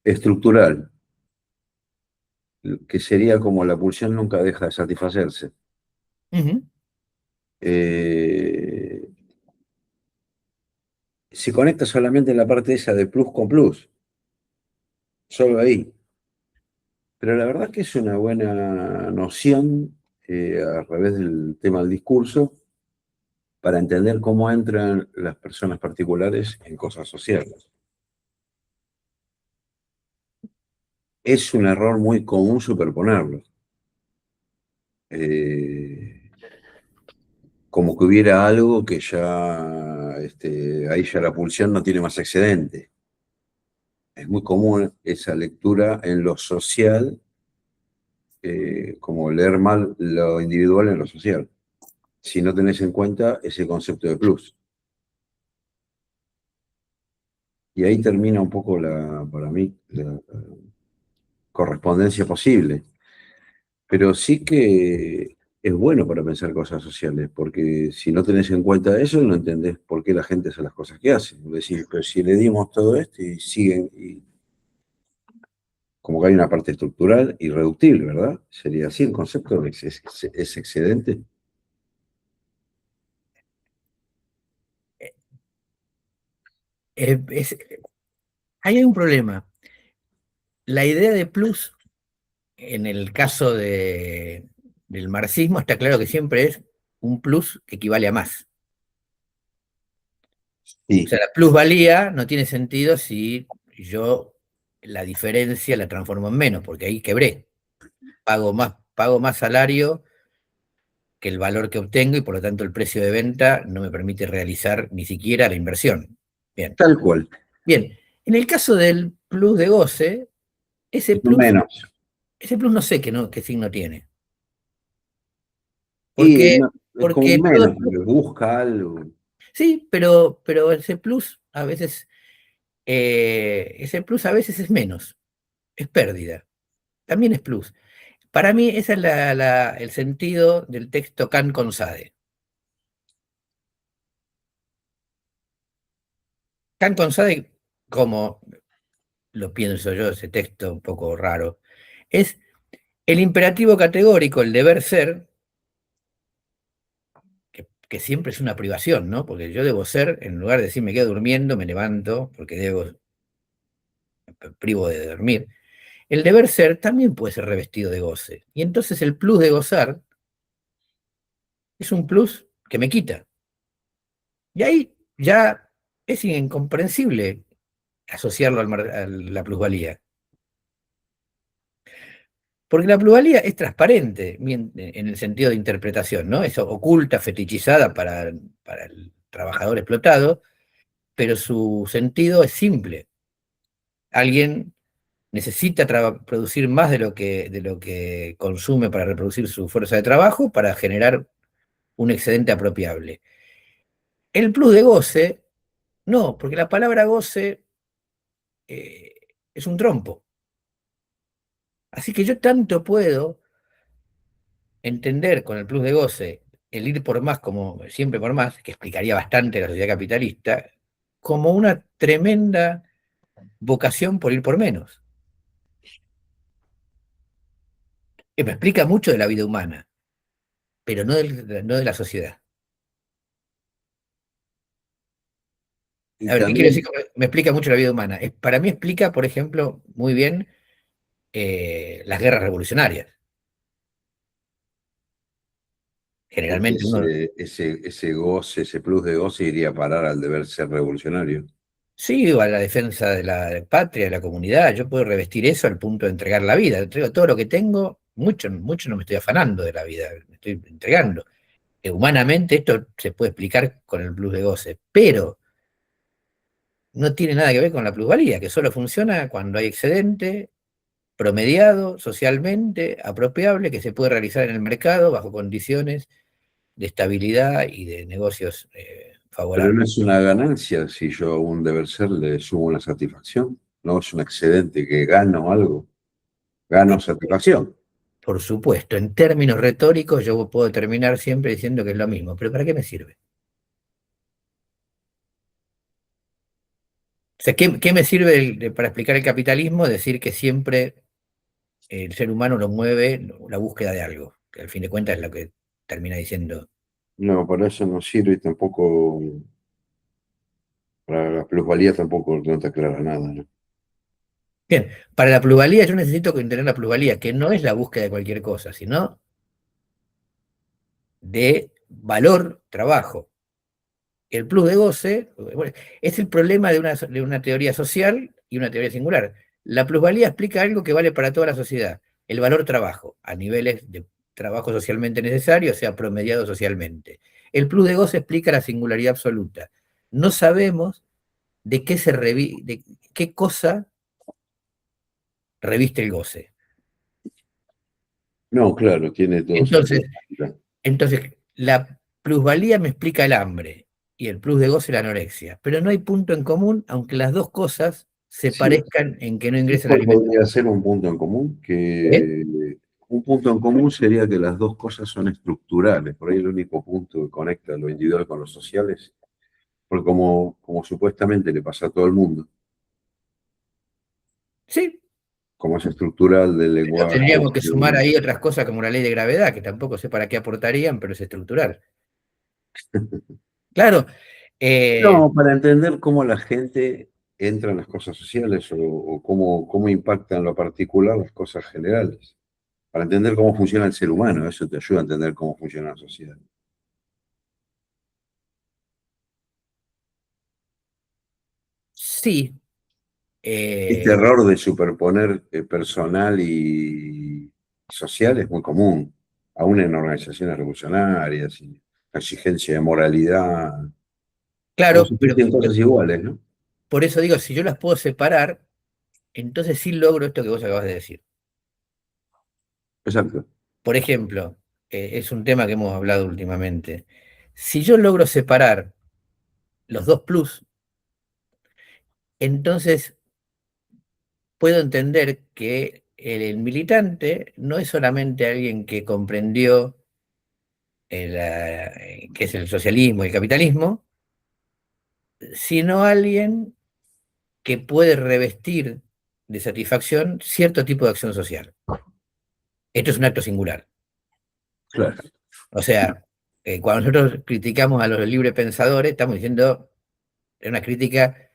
estructural, que sería como la pulsión nunca deja de satisfacerse. Ujú. Eh, se conecta solamente en la parte esa de plus con plus, solo ahí. Pero la verdad que es una buena noción, a través del tema del discurso, para entender cómo entran las personas particulares en cosas sociales. Es un error muy común superponerlo. Eh, Como que hubiera algo que ya, ahí ya la pulsión no tiene más excedente. Es muy común esa lectura en lo social, como leer mal lo individual en lo social, si no tenés en cuenta ese concepto de plus. Y ahí termina un poco para mí, la correspondencia posible. Pero sí que es bueno para pensar cosas sociales, porque si no tenés en cuenta eso, no entendés por qué la gente hace las cosas que hace. Es decir, pero si le dimos todo esto y siguen, y como que hay una parte estructural irreductible, ¿verdad? Sería así el concepto de es excedente. Eh, es- ahí hay un problema. La idea de plus, en el caso del marxismo, está claro que siempre es un plus que equivale a más. O Sí, sea, la plusvalía no tiene sentido si yo la diferencia la transformo en menos, porque ahí quebré. Pago más salario que el valor que obtengo y por lo tanto el precio de venta no me permite realizar ni siquiera la inversión. Bien, tal cual. bien. En el caso del plus de goce, ese No plus, menos. ese plus no sé qué signo tiene. Y Porque, es como porque un menos, porque busca algo. sí, pero ese plus a veces es menos, es pérdida, también es plus. Para mí ese es el sentido del texto Can con Sade. Can con Sade, como lo pienso yo, ese texto un poco raro, es el imperativo categórico, el deber ser, que siempre es una privación, ¿no? Porque yo debo ser, en lugar de decir me quedo durmiendo, me levanto, porque privo de dormir. El deber ser también puede ser revestido de goce. Y entonces el plus de gozar es un plus que me quita. Y ahí ya es incomprensible asociarlo a la plusvalía. Porque la plusvalía es transparente en el sentido de interpretación, ¿no? Es oculta, fetichizada para el trabajador explotado, pero su sentido es simple. Alguien necesita producir más de lo que consume para reproducir su fuerza de trabajo para generar un excedente apropiable. El plus de goce, no, porque la palabra goce eh, es un trompo. Así que yo tanto puedo entender con el plus de goce el ir por más como siempre por más, que explicaría bastante la sociedad capitalista, como una tremenda vocación por ir por menos. Que me explica mucho de la vida humana, pero no de la sociedad. Y A ver, ¿qué quiero decir? también, Me explica mucho la vida humana. Para mí explica, por ejemplo, muy bien las guerras revolucionarias. porque Generalmente uno, ese goce, ese plus de goce iría a parar al deber ser revolucionario. sí, a la defensa de la patria, de la comunidad, yo puedo revestir eso al punto de entregar la vida. Entrego todo lo que tengo, mucho, mucho no me estoy afanando de la vida, me estoy entregando. Humanamente esto se puede explicar con el plus de goce, pero no tiene nada que ver con la plusvalía, que solo funciona cuando hay excedente promediado socialmente, apropiable, que se puede realizar en el mercado bajo condiciones de estabilidad y de negocios Pero no favorables. es una ganancia si yo a un deber ser le sumo una satisfacción. No es un excedente que gano algo. Gano satisfacción. Por supuesto, en términos retóricos yo puedo terminar siempre diciendo que es lo mismo, pero ¿para qué me sirve? O sea, ¿qué me sirve para explicar el capitalismo? Decir que siempre el ser humano lo mueve la búsqueda de algo, que al fin de cuentas es lo que termina diciendo. No, para eso no sirve y tampoco, para la plusvalía tampoco no te aclara nada, ¿no? Bien, para la plusvalía yo necesito tener la plusvalía, que no es la búsqueda de cualquier cosa, sino de valor, trabajo. El plus de goce, bueno, es el problema de una teoría social y una teoría singular. La plusvalía explica algo que vale para toda la sociedad, el valor trabajo, a niveles de trabajo socialmente necesario, o sea, promediado socialmente. El plus de goce explica la singularidad absoluta. No sabemos de de qué cosa reviste el goce. No, claro, tiene dos Entonces, aristas. entonces, la plusvalía me explica el hambre y el plus de goce la anorexia, pero no hay punto en común, aunque las dos cosas se Sí, parezcan en que no sí ingresa el alimento. podría ser un punto en común, ¿Eh? que un punto en común sería que las dos cosas son estructurales. Por ahí el único punto que conecta lo individual con lo social es, porque como supuestamente le pasa a todo el mundo, Sí, como es estructural del pero lenguaje, tendríamos que sumar ahí otras cosas como la ley de gravedad, que tampoco sé para qué aportarían, pero es estructural. Claro, eh, no, para entender cómo la gente entra en las cosas sociales o cómo impactan en lo particular las cosas generales. Para entender cómo funciona el ser humano, eso te ayuda a entender cómo funciona la sociedad. sí, Este eh, error de superponer personal y social es muy común, aún en organizaciones revolucionarias y la exigencia de moralidad, como claro, si pero fuesen cosas iguales, ¿no? por eso digo, si yo las puedo separar, entonces sí logro esto que vos acabas de decir. Exacto. Por ejemplo, es un tema que hemos hablado últimamente. Si yo logro separar los dos plus, entonces puedo entender que el militante no es solamente alguien que comprendió qué es el socialismo y el capitalismo, sino alguien que puede revestir de satisfacción cierto tipo de acción social. Esto es un acto singular. Claro. O sea, cuando nosotros criticamos a los librepensadores, estamos diciendo una crítica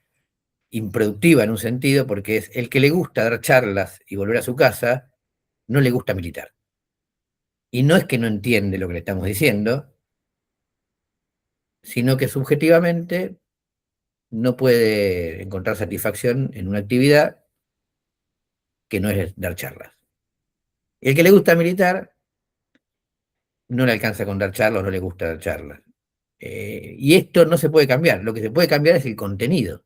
improductiva en un sentido, porque es el que le gusta dar charlas y volver a su casa, no le gusta militar. Y no es que no entiende lo que le estamos diciendo, sino que subjetivamente no puede encontrar satisfacción en una actividad que no es dar charlas. Y el que le gusta militar no le alcanza con dar charlas, no le gusta dar charlas. Y esto no se puede cambiar, lo que se puede cambiar es el contenido.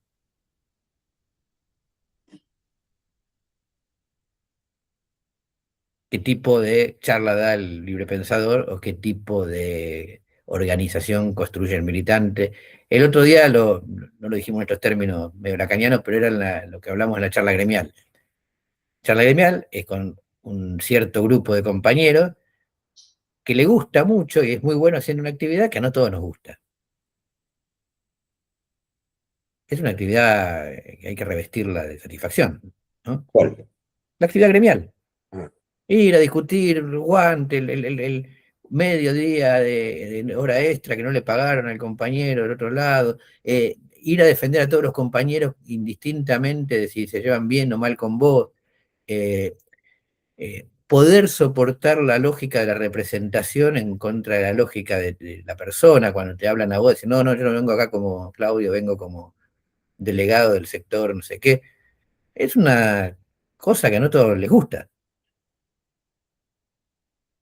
¿Qué tipo de charla da el librepensador o qué tipo de organización construye el militante? El otro día, no lo dijimos en estos términos medio lacanianos, pero era lo que hablamos en la charla gremial. Charla gremial es con un cierto grupo de compañeros que le gusta mucho y es muy bueno haciendo una actividad que a no todos nos gusta. Es una actividad que hay que revestirla de satisfacción, ¿no? ¿Cuál? La actividad gremial. Ah, Ir a discutir guante, el mediodía de hora extra que no le pagaron al compañero del otro lado, ir a defender a todos los compañeros indistintamente de si se llevan bien o mal con vos, eh, poder soportar la lógica de la representación en contra de la lógica de la persona, cuando te hablan a vos, decir, no, no, yo no vengo acá como Claudio, vengo como delegado del sector, no sé qué, es una cosa que a no todos les gusta.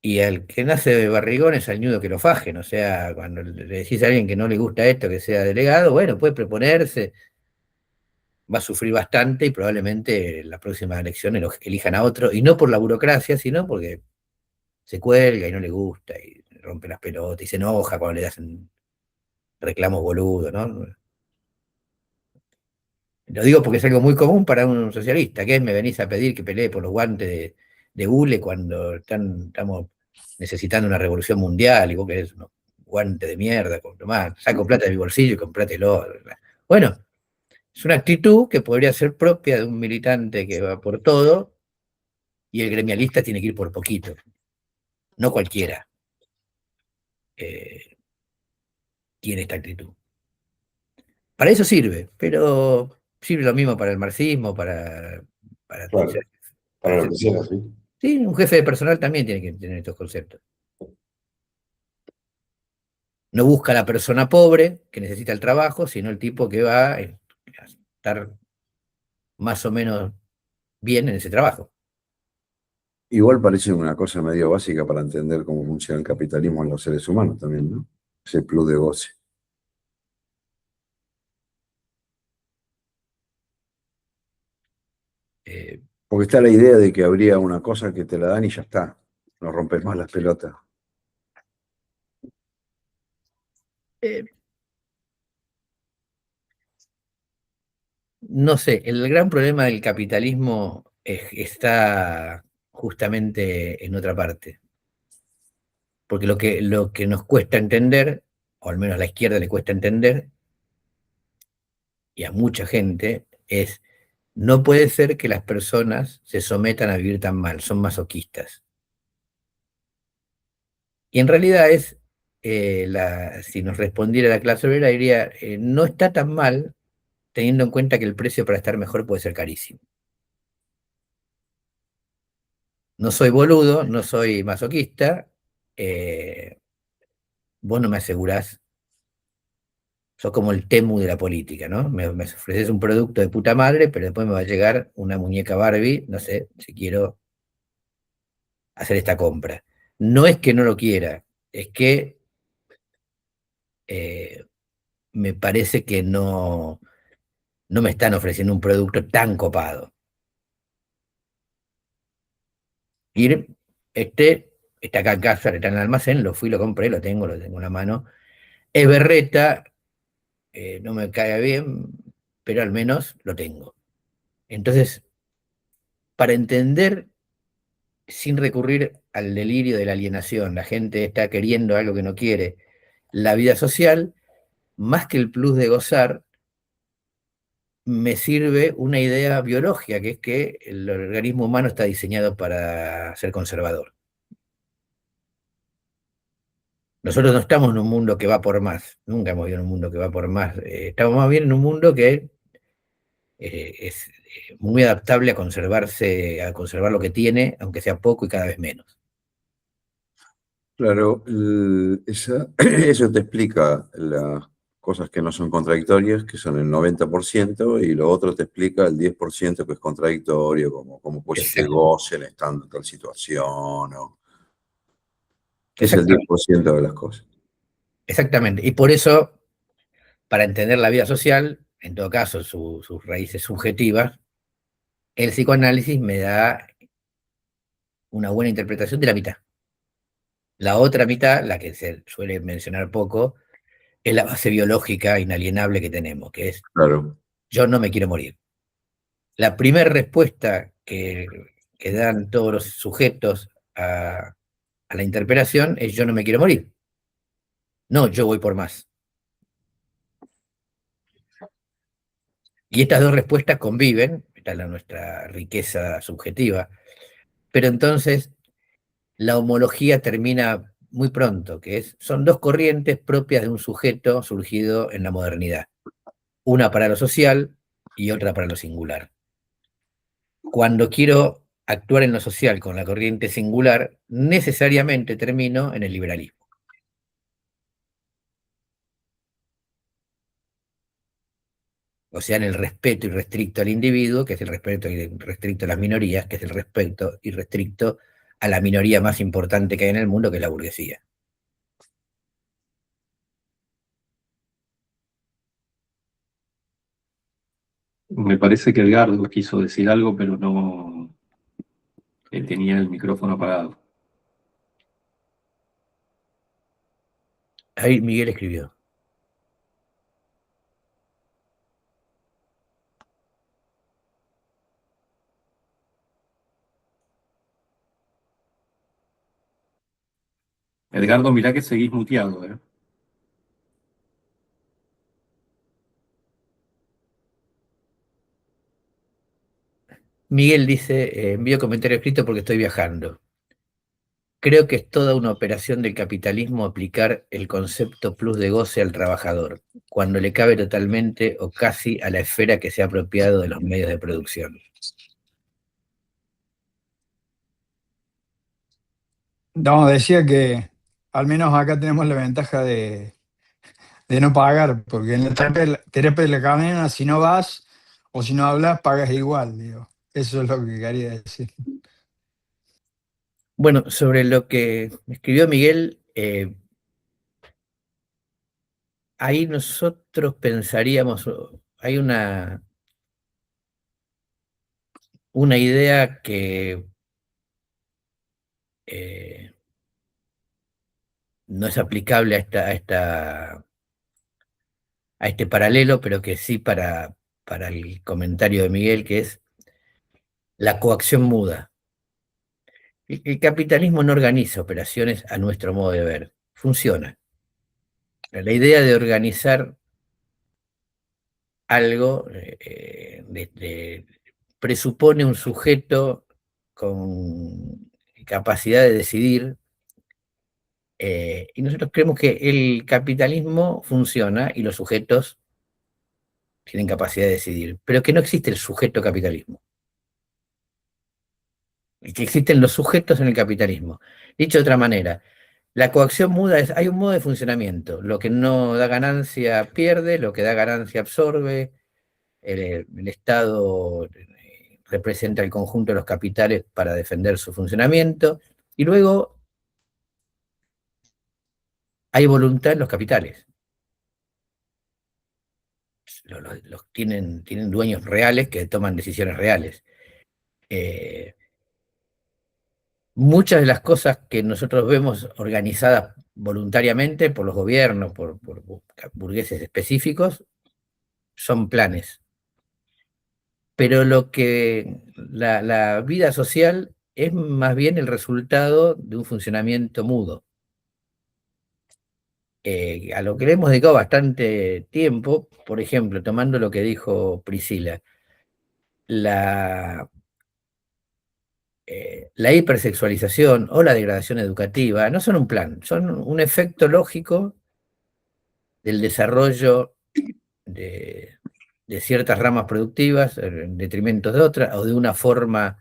Y al que nace de barrigón es al ñudo que lo fajen. O sea, cuando le decís a alguien que no le gusta esto, que sea delegado, bueno, puede proponerse. va a sufrir bastante y probablemente en la próxima elección elijan a otro, y no por la burocracia, sino porque se cuelga y no le gusta, y rompe las pelotas, y se enoja cuando le hacen reclamos boludos, ¿no? Lo digo porque es algo muy común para un socialista, que es me venís a pedir que pelee por los guantes de hule cuando estamos necesitando una revolución mundial, y vos querés unos guantes de mierda, tomá, saco plata de mi bolsillo y comprátelo. Bueno, es una actitud que podría ser propia de un militante que va por todo, y el gremialista tiene que ir por poquito, no cualquiera tiene esta actitud. Para eso sirve, pero sirve lo mismo para el marxismo, Claro, para lo ser- que sea, sí. sí, un jefe de personal también tiene que tener estos conceptos. No busca a la persona pobre que necesita el trabajo, sino el tipo que va a estar más o menos bien en ese trabajo. Igual parece una cosa medio básica para entender cómo funciona el capitalismo en los seres humanos también, ¿no? Ese plus de goce. Eh, Porque está la idea de que habría una cosa que te la dan y ya está. No rompes más las pelotas. eh, no sé, el gran problema del capitalismo está justamente en otra parte. Porque lo que nos cuesta entender, o al menos a la izquierda le cuesta entender, y a mucha gente, es no puede ser que las personas se sometan a vivir tan mal, son masoquistas. Y en realidad si nos respondiera la clase obrera, diría, no está tan mal, teniendo en cuenta que el precio para estar mejor puede ser carísimo. No soy boludo, no soy masoquista, eh, vos no me asegurás, sos como el Temu de la política, ¿no? Me ofreces un producto de puta madre, pero después me va a llegar una muñeca Barbie, no sé, si quiero hacer esta compra. No es que no lo quiera, es que eh, me parece que no me están ofreciendo un producto tan copado. Y está acá en casa, está en el almacén, lo fui, lo compré, lo tengo en la mano. Es berreta, no me cae bien, pero al menos lo tengo. Entonces, para entender, sin recurrir al delirio de la alienación, la gente está queriendo algo que no quiere, la vida social, más que el plus de gozar, me sirve una idea biológica, que es que el organismo humano está diseñado para ser conservador. Nosotros no estamos en un mundo que va por más, nunca hemos vivido en un mundo que va por más, estamos más bien en un mundo que es muy adaptable a conservar lo que tiene, aunque sea poco y cada vez menos. Claro, eso te explica las cosas que no son contradictorias, que son el 90%, y lo otro te explica el 10% que es contradictorio, como pues que gocen estando en tal situación, o que es el Exactamente, 10% de las cosas. exactamente. Y por eso, para entender la vida social, en todo caso sus raíces subjetivas, el psicoanálisis me da una buena interpretación de la mitad. La otra mitad, la que se suele mencionar poco, es la base biológica inalienable que tenemos, que es Claro. yo no me quiero morir. La primera respuesta que dan todos los sujetos a la interpelación es yo no me quiero morir. No, yo voy por más. Y estas dos respuestas conviven, esta es nuestra riqueza subjetiva, pero entonces la homología termina muy pronto, son dos corrientes propias de un sujeto surgido en la modernidad, una para lo social y otra para lo singular. Cuando quiero actuar en lo social con la corriente singular, necesariamente termino en el liberalismo. O sea, en el respeto irrestricto al individuo, que es el respeto irrestricto a las minorías, que es el respeto irrestricto a la minoría más importante que hay en el mundo, que es la burguesía. Me parece que Edgardo quiso decir algo, pero no tenía el micrófono apagado. Ahí Miguel escribió. Edgardo, mirá que seguís muteado, ¿eh? Miguel dice, envío comentario escrito porque estoy viajando. Creo que es toda una operación del capitalismo aplicar el concepto plus de goce al trabajador, cuando le cabe totalmente o casi a la esfera que se ha apropiado de los medios de producción. No, decía que al menos acá tenemos la ventaja de no pagar, porque en la terapia de la cadena, si no vas o si no hablas, pagas igual, digo. Eso es lo que quería decir. Bueno, sobre lo que escribió Miguel, ahí nosotros pensaríamos, hay una idea que eh, no es aplicable a este paralelo, pero que sí para el comentario de Miguel, que es la coacción muda. El capitalismo no organiza operaciones a nuestro modo de ver, funciona. La idea de organizar algo presupone un sujeto con capacidad de decidir, y nosotros creemos que el capitalismo funciona y los sujetos tienen capacidad de decidir, pero que no existe el sujeto capitalismo, y que existen los sujetos en el capitalismo. Dicho de otra manera, la coacción muda es, hay un modo de funcionamiento, lo que no da ganancia pierde, lo que da ganancia absorbe, el Estado representa el conjunto de los capitales para defender su funcionamiento, y luego hay voluntad en los capitales. Tienen dueños reales que toman decisiones reales. Eh, Muchas de las cosas que nosotros vemos organizadas voluntariamente por los gobiernos, por burgueses específicos, son planes. Pero la vida social es más bien el resultado de un funcionamiento mudo. A lo que le hemos dedicado bastante tiempo, por ejemplo, tomando lo que dijo Priscila, la, la hipersexualización o la degradación educativa no son un plan, son un efecto lógico del desarrollo de, de ciertas ramas productivas en detrimento de otras, o de una forma,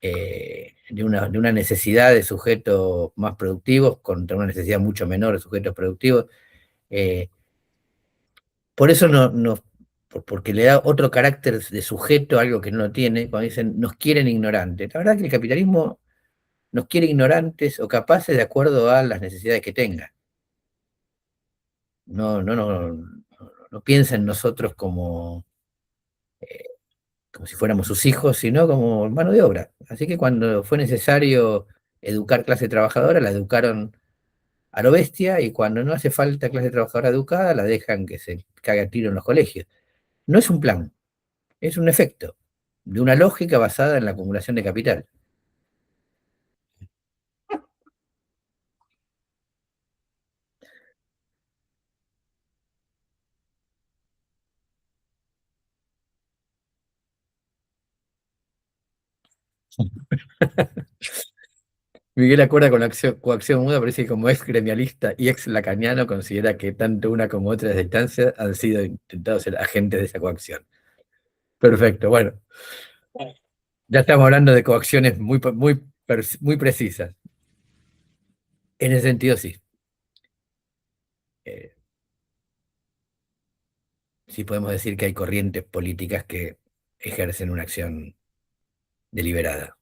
de una necesidad de sujetos más productivos contra una necesidad mucho menor de sujetos productivos. Eh, por eso porque le da otro carácter de sujeto, algo que no lo tiene, cuando dicen nos quieren ignorantes. La verdad que el capitalismo nos quiere ignorantes o capaces de acuerdo a las necesidades que tenga. No piensa en nosotros como si fuéramos sus hijos, sino como mano de obra. Así que cuando fue necesario educar clase trabajadora, la educaron a lo bestia, y cuando no hace falta clase trabajadora educada, la dejan que se cague a tiro en los colegios. No es un plan, es un efecto de una lógica basada en la acumulación de capital. Miguel acuerda con la coacción muda, parece que como ex gremialista y ex lacaniano considera que tanto una como otra instancias han sido intentados ser agentes de esa coacción. Perfecto, bueno, ya estamos hablando de coacciones muy precisas. En ese sentido, sí. Eh, sí podemos decir que hay corrientes políticas que ejercen una acción deliberada.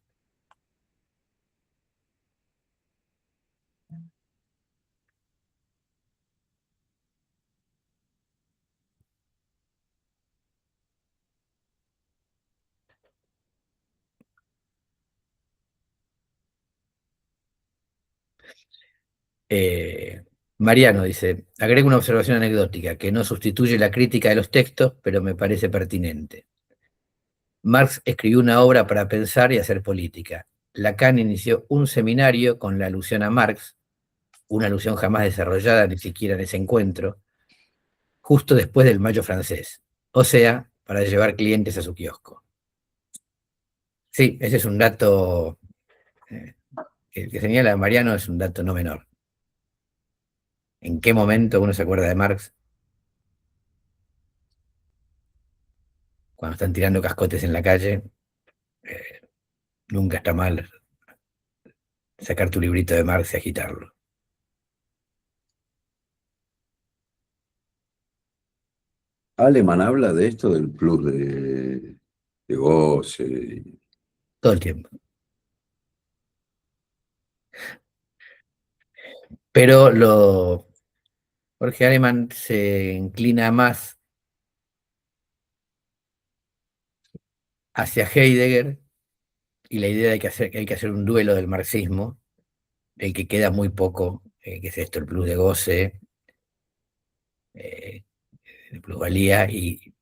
Mariano dice, agrego una observación anecdótica que no sustituye la crítica de los textos, pero me parece pertinente. Marx escribió una obra para pensar y hacer política. Lacan inició un seminario con la alusión a Marx, una alusión jamás desarrollada ni siquiera en ese encuentro, justo después del Mayo francés, o sea, para llevar clientes a su kiosco. Sí, ese es un dato, el que señala Mariano es un dato no menor. ¿En qué momento uno se acuerda de Marx? Cuando están tirando cascotes en la calle, nunca está mal sacar tu librito de Marx y agitarlo. Aleman habla de esto del plus de goce. Todo el tiempo. Pero Jorge Aleman se inclina más hacia Heidegger y la idea de que hay que hacer un duelo del marxismo, del que queda muy poco, que es esto, el plus de goce, de plusvalía, y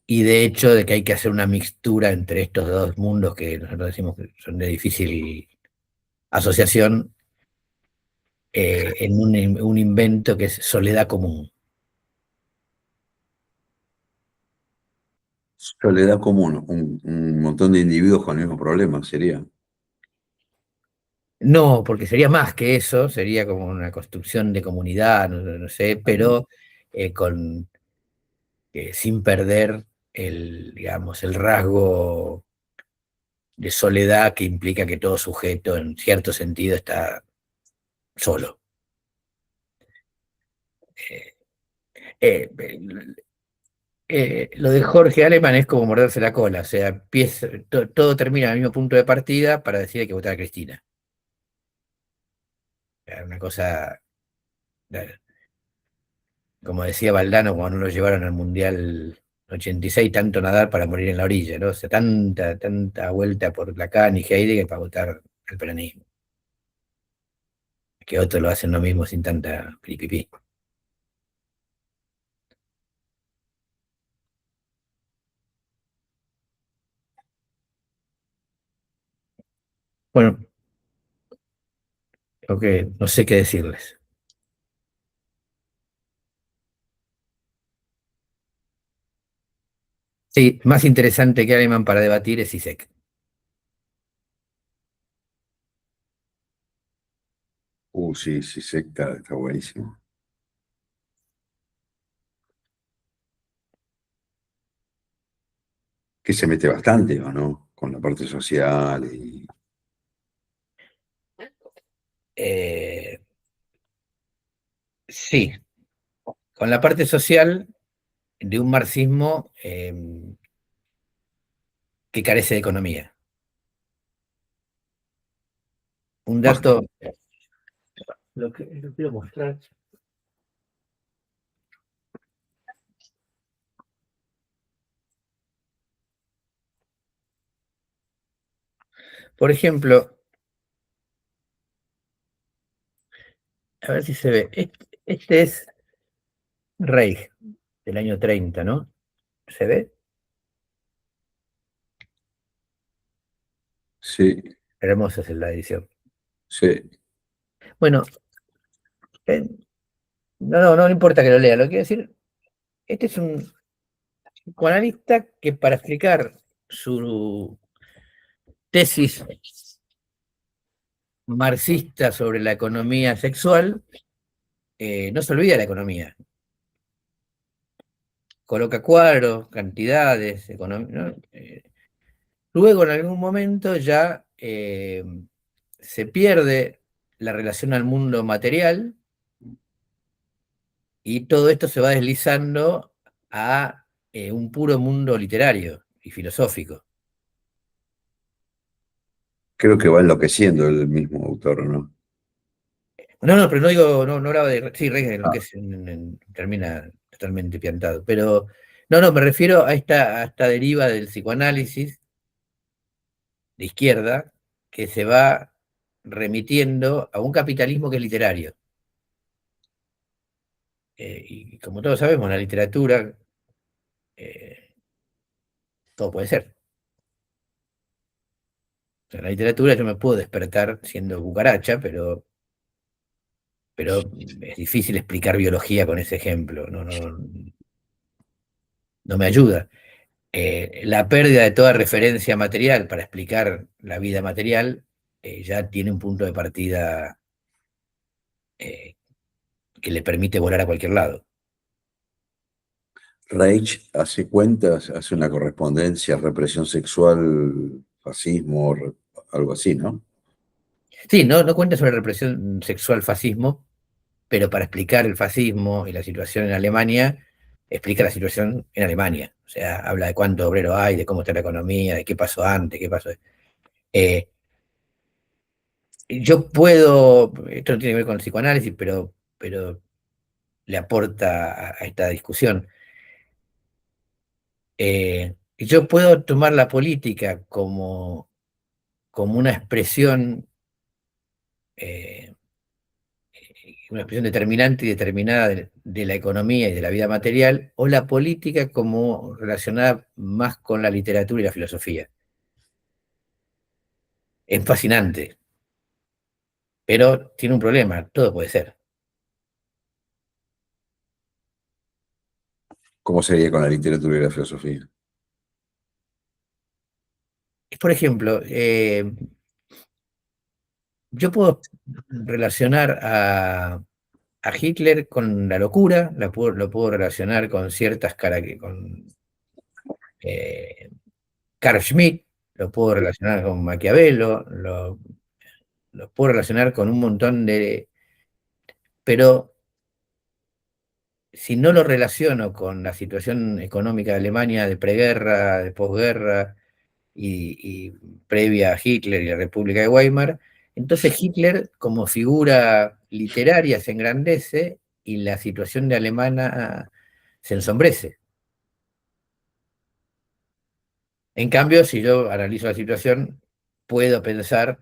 de hecho de que hay que hacer una mixtura entre estos dos mundos que nosotros decimos que son de difícil asociación, en un invento que es soledad común. Soledad común, un montón de individuos con el mismo problema, sería. No, porque sería más que eso, sería como una construcción de comunidad, no sé, pero sin perder digamos, el rasgo de soledad que implica que todo sujeto, en cierto sentido, está solo. Eh, lo de Jorge Aleman es como morderse la cola, o sea, todo termina en el mismo punto de partida para decir hay que votar a Cristina. Una cosa, como decía Valdano cuando no lo llevaron al Mundial 86, tanto nadar para morir en la orilla, ¿no? O sea, tanta vuelta por Lacan y Heidegger para votar al peronismo. Que otros lo hacen lo mismo sin tanta piripipí. Bueno, ok, no sé qué decirles. Sí, más interesante que Aleman para debatir es Zizek. Sí, sí, secta, está buenísimo. Que se mete bastante, ¿o no? Con la parte social y... Sí, con la parte social de un marxismo que carece de economía. Un dato, lo quiero mostrar. Por ejemplo, a ver si se ve. Este es Reich, del año 30, ¿no? ¿Se ve? Sí, Hermosa es la edición. sí. Bueno, no importa que lo lea, lo que quiero decir, este es un psicoanalista que para explicar su tesis marxista sobre la economía sexual, no se olvida de la economía. Coloca cuadros, cantidades, ¿no? Luego, en algún momento, ya se pierde la relación al mundo material y todo esto se va deslizando a un puro mundo literario y filosófico. Creo que va enloqueciendo el mismo autor, ¿no? No, pero no digo, no hablaba de. Sí, lo Ah, que es termina totalmente piantado. Pero no, me refiero a esta deriva del psicoanálisis de izquierda que se va remitiendo a un capitalismo que es literario. Y como todos sabemos, en la literatura todo puede ser. O sea, en la literatura yo me puedo despertar siendo cucaracha, pero es difícil explicar biología con ese ejemplo, no me ayuda. La pérdida de toda referencia material para explicar la vida material ya tiene un punto de partida eh, que le permite volar a cualquier lado. Reich hace cuentas, hace una correspondencia, represión sexual, fascismo, algo así, ¿no? Sí, no cuenta sobre represión sexual, fascismo, pero para explicar el fascismo y la situación en Alemania, explica la situación en Alemania. O sea, habla de cuánto obrero hay, de cómo está la economía, de qué pasó antes, qué pasó. Eh, yo puedo, esto no tiene que ver con el psicoanálisis, pero le aporta a esta discusión. Yo puedo tomar la política como eh, una expresión determinante y determinada de la economía y de la vida material, o la política como relacionada más con la literatura y la filosofía. Es fascinante, pero tiene un problema, todo puede ser. ¿Cómo sería con la literatura y la filosofía? Por ejemplo, yo puedo relacionar a Hitler con la locura, lo puedo relacionar con ciertas con Carl Schmitt, lo puedo relacionar con Maquiavelo, lo puedo relacionar con un montón de... Pero si no lo relaciono con la situación económica de Alemania de preguerra, de posguerra y previa a Hitler y la República de Weimar, entonces Hitler como figura literaria se engrandece y la situación de Alemania se ensombrece. En cambio, si yo analizo la situación, puedo pensar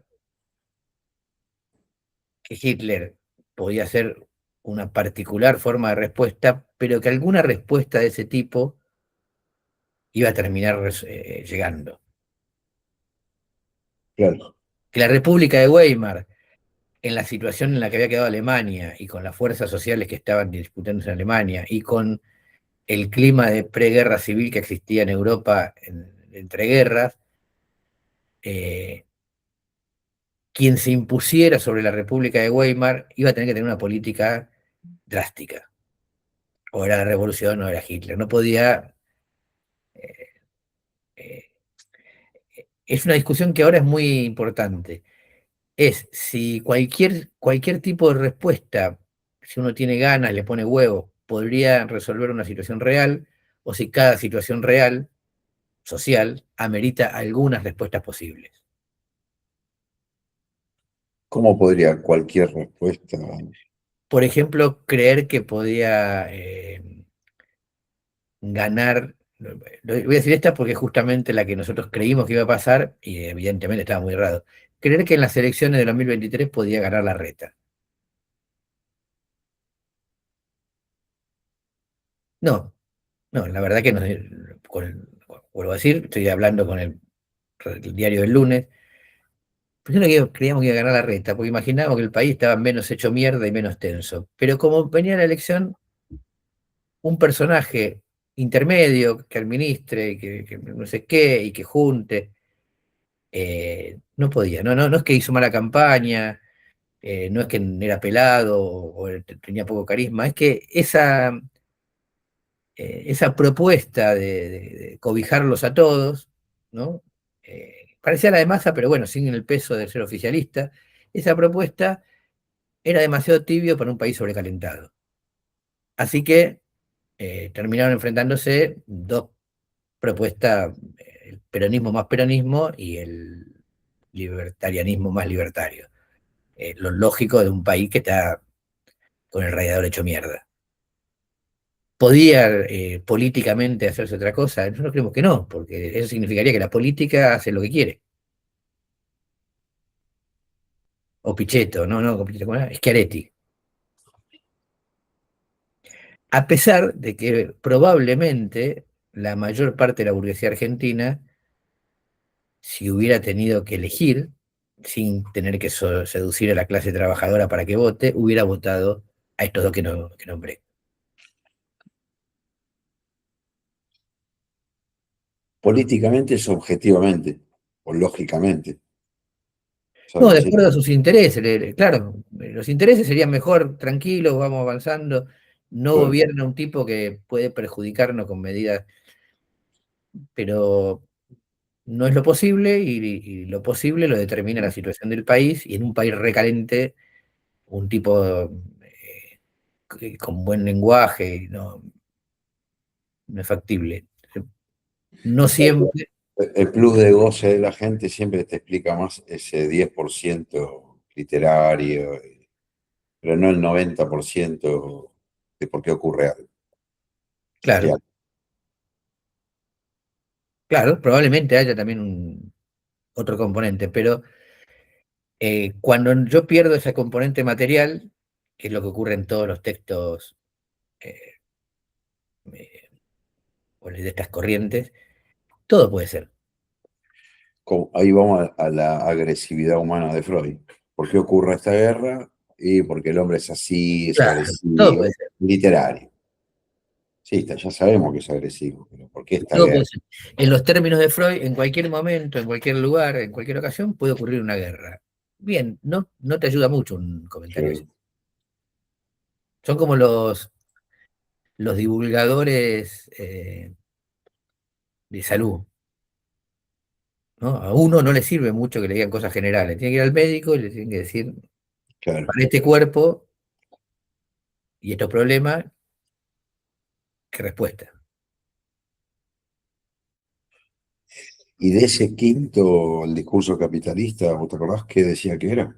que Hitler podía ser una particular forma de respuesta, pero que alguna respuesta de ese tipo iba a terminar llegando. Claro. Que la República de Weimar, en la situación en la que había quedado Alemania y con las fuerzas sociales que estaban disputándose en Alemania y con el clima de preguerra civil que existía en Europa entre guerras, quien se impusiera sobre la República de Weimar iba a tener que tener una política drástica. O era la revolución o era Hitler. No podía... eh, eh, es una discusión que ahora es muy importante. Es si cualquier tipo de respuesta, si uno tiene ganas, le pone huevo, podría resolver una situación real, o si cada situación real, social, amerita algunas respuestas posibles. ¿Cómo podría cualquier respuesta? Por ejemplo, creer que podía ganar, voy a decir esta porque es justamente la que nosotros creímos que iba a pasar, y evidentemente estaba muy errado, creer que en las elecciones de 2023 podía ganar la Reta. No, no, la verdad que no, vuelvo a decir, estoy hablando con el diario del lunes, primero que creíamos que iba a ganar la Reta, porque imaginábamos que el país estaba menos hecho mierda y menos tenso, pero como venía la elección, un personaje intermedio que administre, que no sé qué, y que junte, no podía, no es que hizo mala campaña, no es que era pelado o tenía poco carisma, es que esa propuesta de cobijarlos a todos, ¿no? Parecía la de Massa, pero bueno, sin el peso de ser oficialista, esa propuesta era demasiado tibio para un país sobrecalentado. Así que terminaron enfrentándose dos propuestas, el peronismo más peronismo y el libertarianismo más libertario. Lo lógico de un país que está con el radiador hecho mierda. ¿Podía políticamente hacerse otra cosa? Nosotros creemos que no, porque eso significaría que la política hace lo que quiere. o Pichetto, no, Pichetto, ¿cómo era? Schiaretti. A pesar de que probablemente la mayor parte de la burguesía argentina, si hubiera tenido que elegir, sin tener que seducir a la clase trabajadora para que vote, hubiera votado a estos dos que nombré. Políticamente es objetivamente, o lógicamente. No, de ¿Sabes? acuerdo a sus intereses, claro, los intereses serían mejor, tranquilos, vamos avanzando, no Claro. gobierna un tipo que puede perjudicarnos con medidas, pero no es lo posible y lo posible lo determina la situación del país, y en un país recalente, un tipo con buen lenguaje no es factible. No siempre, El plus de goce de la gente siempre te explica más ese 10% literario, pero no el 90% de por qué ocurre algo social. claro, probablemente haya también otro componente, pero cuando yo pierdo ese componente material, que es lo que ocurre en todos los textos eh, eh, o de estas corrientes, todo puede ser. Ahí vamos a la agresividad humana de Freud. ¿Por qué ocurre esta guerra? Y porque el hombre es así, es Claro, todo agresivo, puede ser. literario. Sí, ya sabemos que es agresivo, pero ¿por qué esta Todo puede guerra? ser. En los términos de Freud, en cualquier momento, en cualquier lugar, en cualquier ocasión, puede ocurrir una guerra. Bien, no te ayuda mucho un comentario así. Son como los divulgadores de salud, ¿no? A uno no le sirve mucho que le digan cosas generales. Tiene que ir al médico y le tienen que decir, Claro. para este cuerpo y estos problemas, ¿qué respuesta? Y de ese quinto, el discurso capitalista, ¿vos te acordás qué decía que era?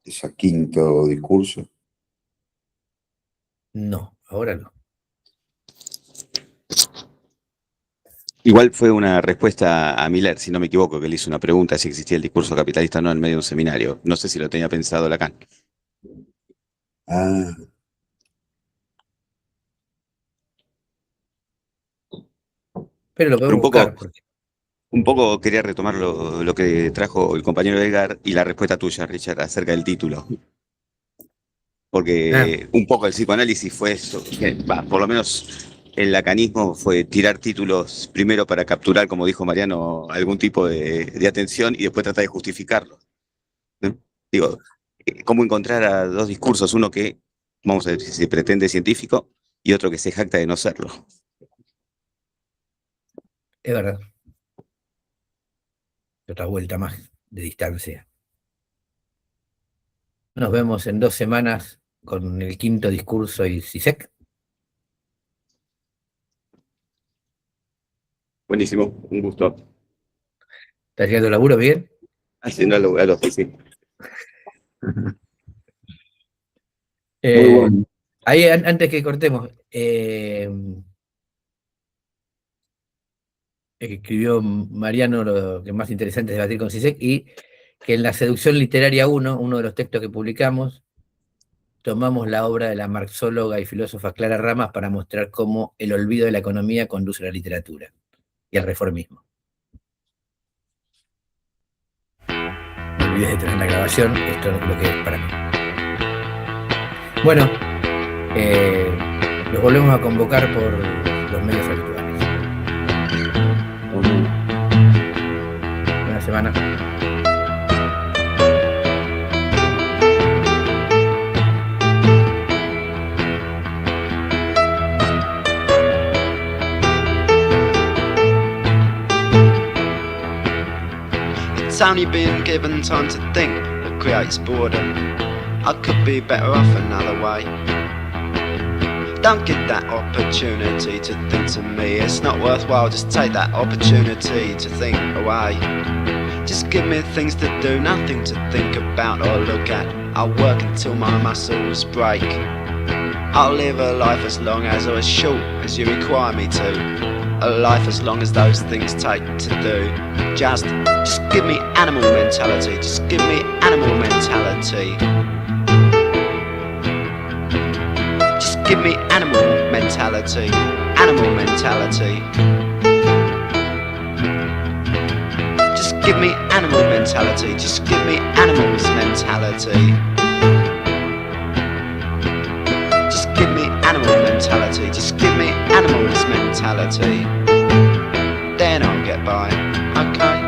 Ese quinto discurso. No, ahora no. Igual fue una respuesta a Miller, si no me equivoco, que le hizo una pregunta si existía el discurso capitalista o no en medio de un seminario. No sé si lo tenía pensado Lacan. Ah, Pero lo Pero podemos buscar. un poco quería retomar lo que trajo el compañero Edgar y la respuesta tuya, Richard, acerca del título. Porque un poco el psicoanálisis fue eso, por lo menos el lacanismo fue tirar títulos primero para capturar, como dijo Mariano, algún tipo de atención y después tratar de justificarlo. ¿No? Digo, ¿cómo encontrar a dos discursos? Uno que, vamos a ver si se pretende científico y otro que se jacta de no serlo. Es verdad. Otra vuelta más de distancia. Nos vemos en 2 semanas con el quinto discurso y CISEC. Buenísimo, un gusto. ¿Estás llegando al laburo bien? Haciendo a los que sí. muy bueno. Ahí, antes que cortemos, escribió Mariano lo que es más interesante es debatir con CISEC, y que en la Seducción Literaria 1, uno de los textos que publicamos, tomamos la obra de la marxóloga y filósofa Clara Ramas para mostrar cómo el olvido de la economía conduce a la literatura y al reformismo. No olvides de tener la grabación, esto es lo que es para mí. Bueno, los volvemos a convocar por los medios habituales. Buena semana. It's only been given time to think that creates boredom. I could be better off another way. Don't get that opportunity to think to me. It's not worthwhile, just take that opportunity to think away. Just give me things to do, nothing to think about or look at. I'll work until my muscles break. I'll live a life as long as or as short as you require me to. a life as long as those things take to do. Just give me animal mentality. Just give me animal mentality. Just give me animal mentality. Animal mentality. Just give me animal mentality. Just give me animals mentality. Just give me animal mentality. Just give me animals mentality. Then I'll get by. Okay.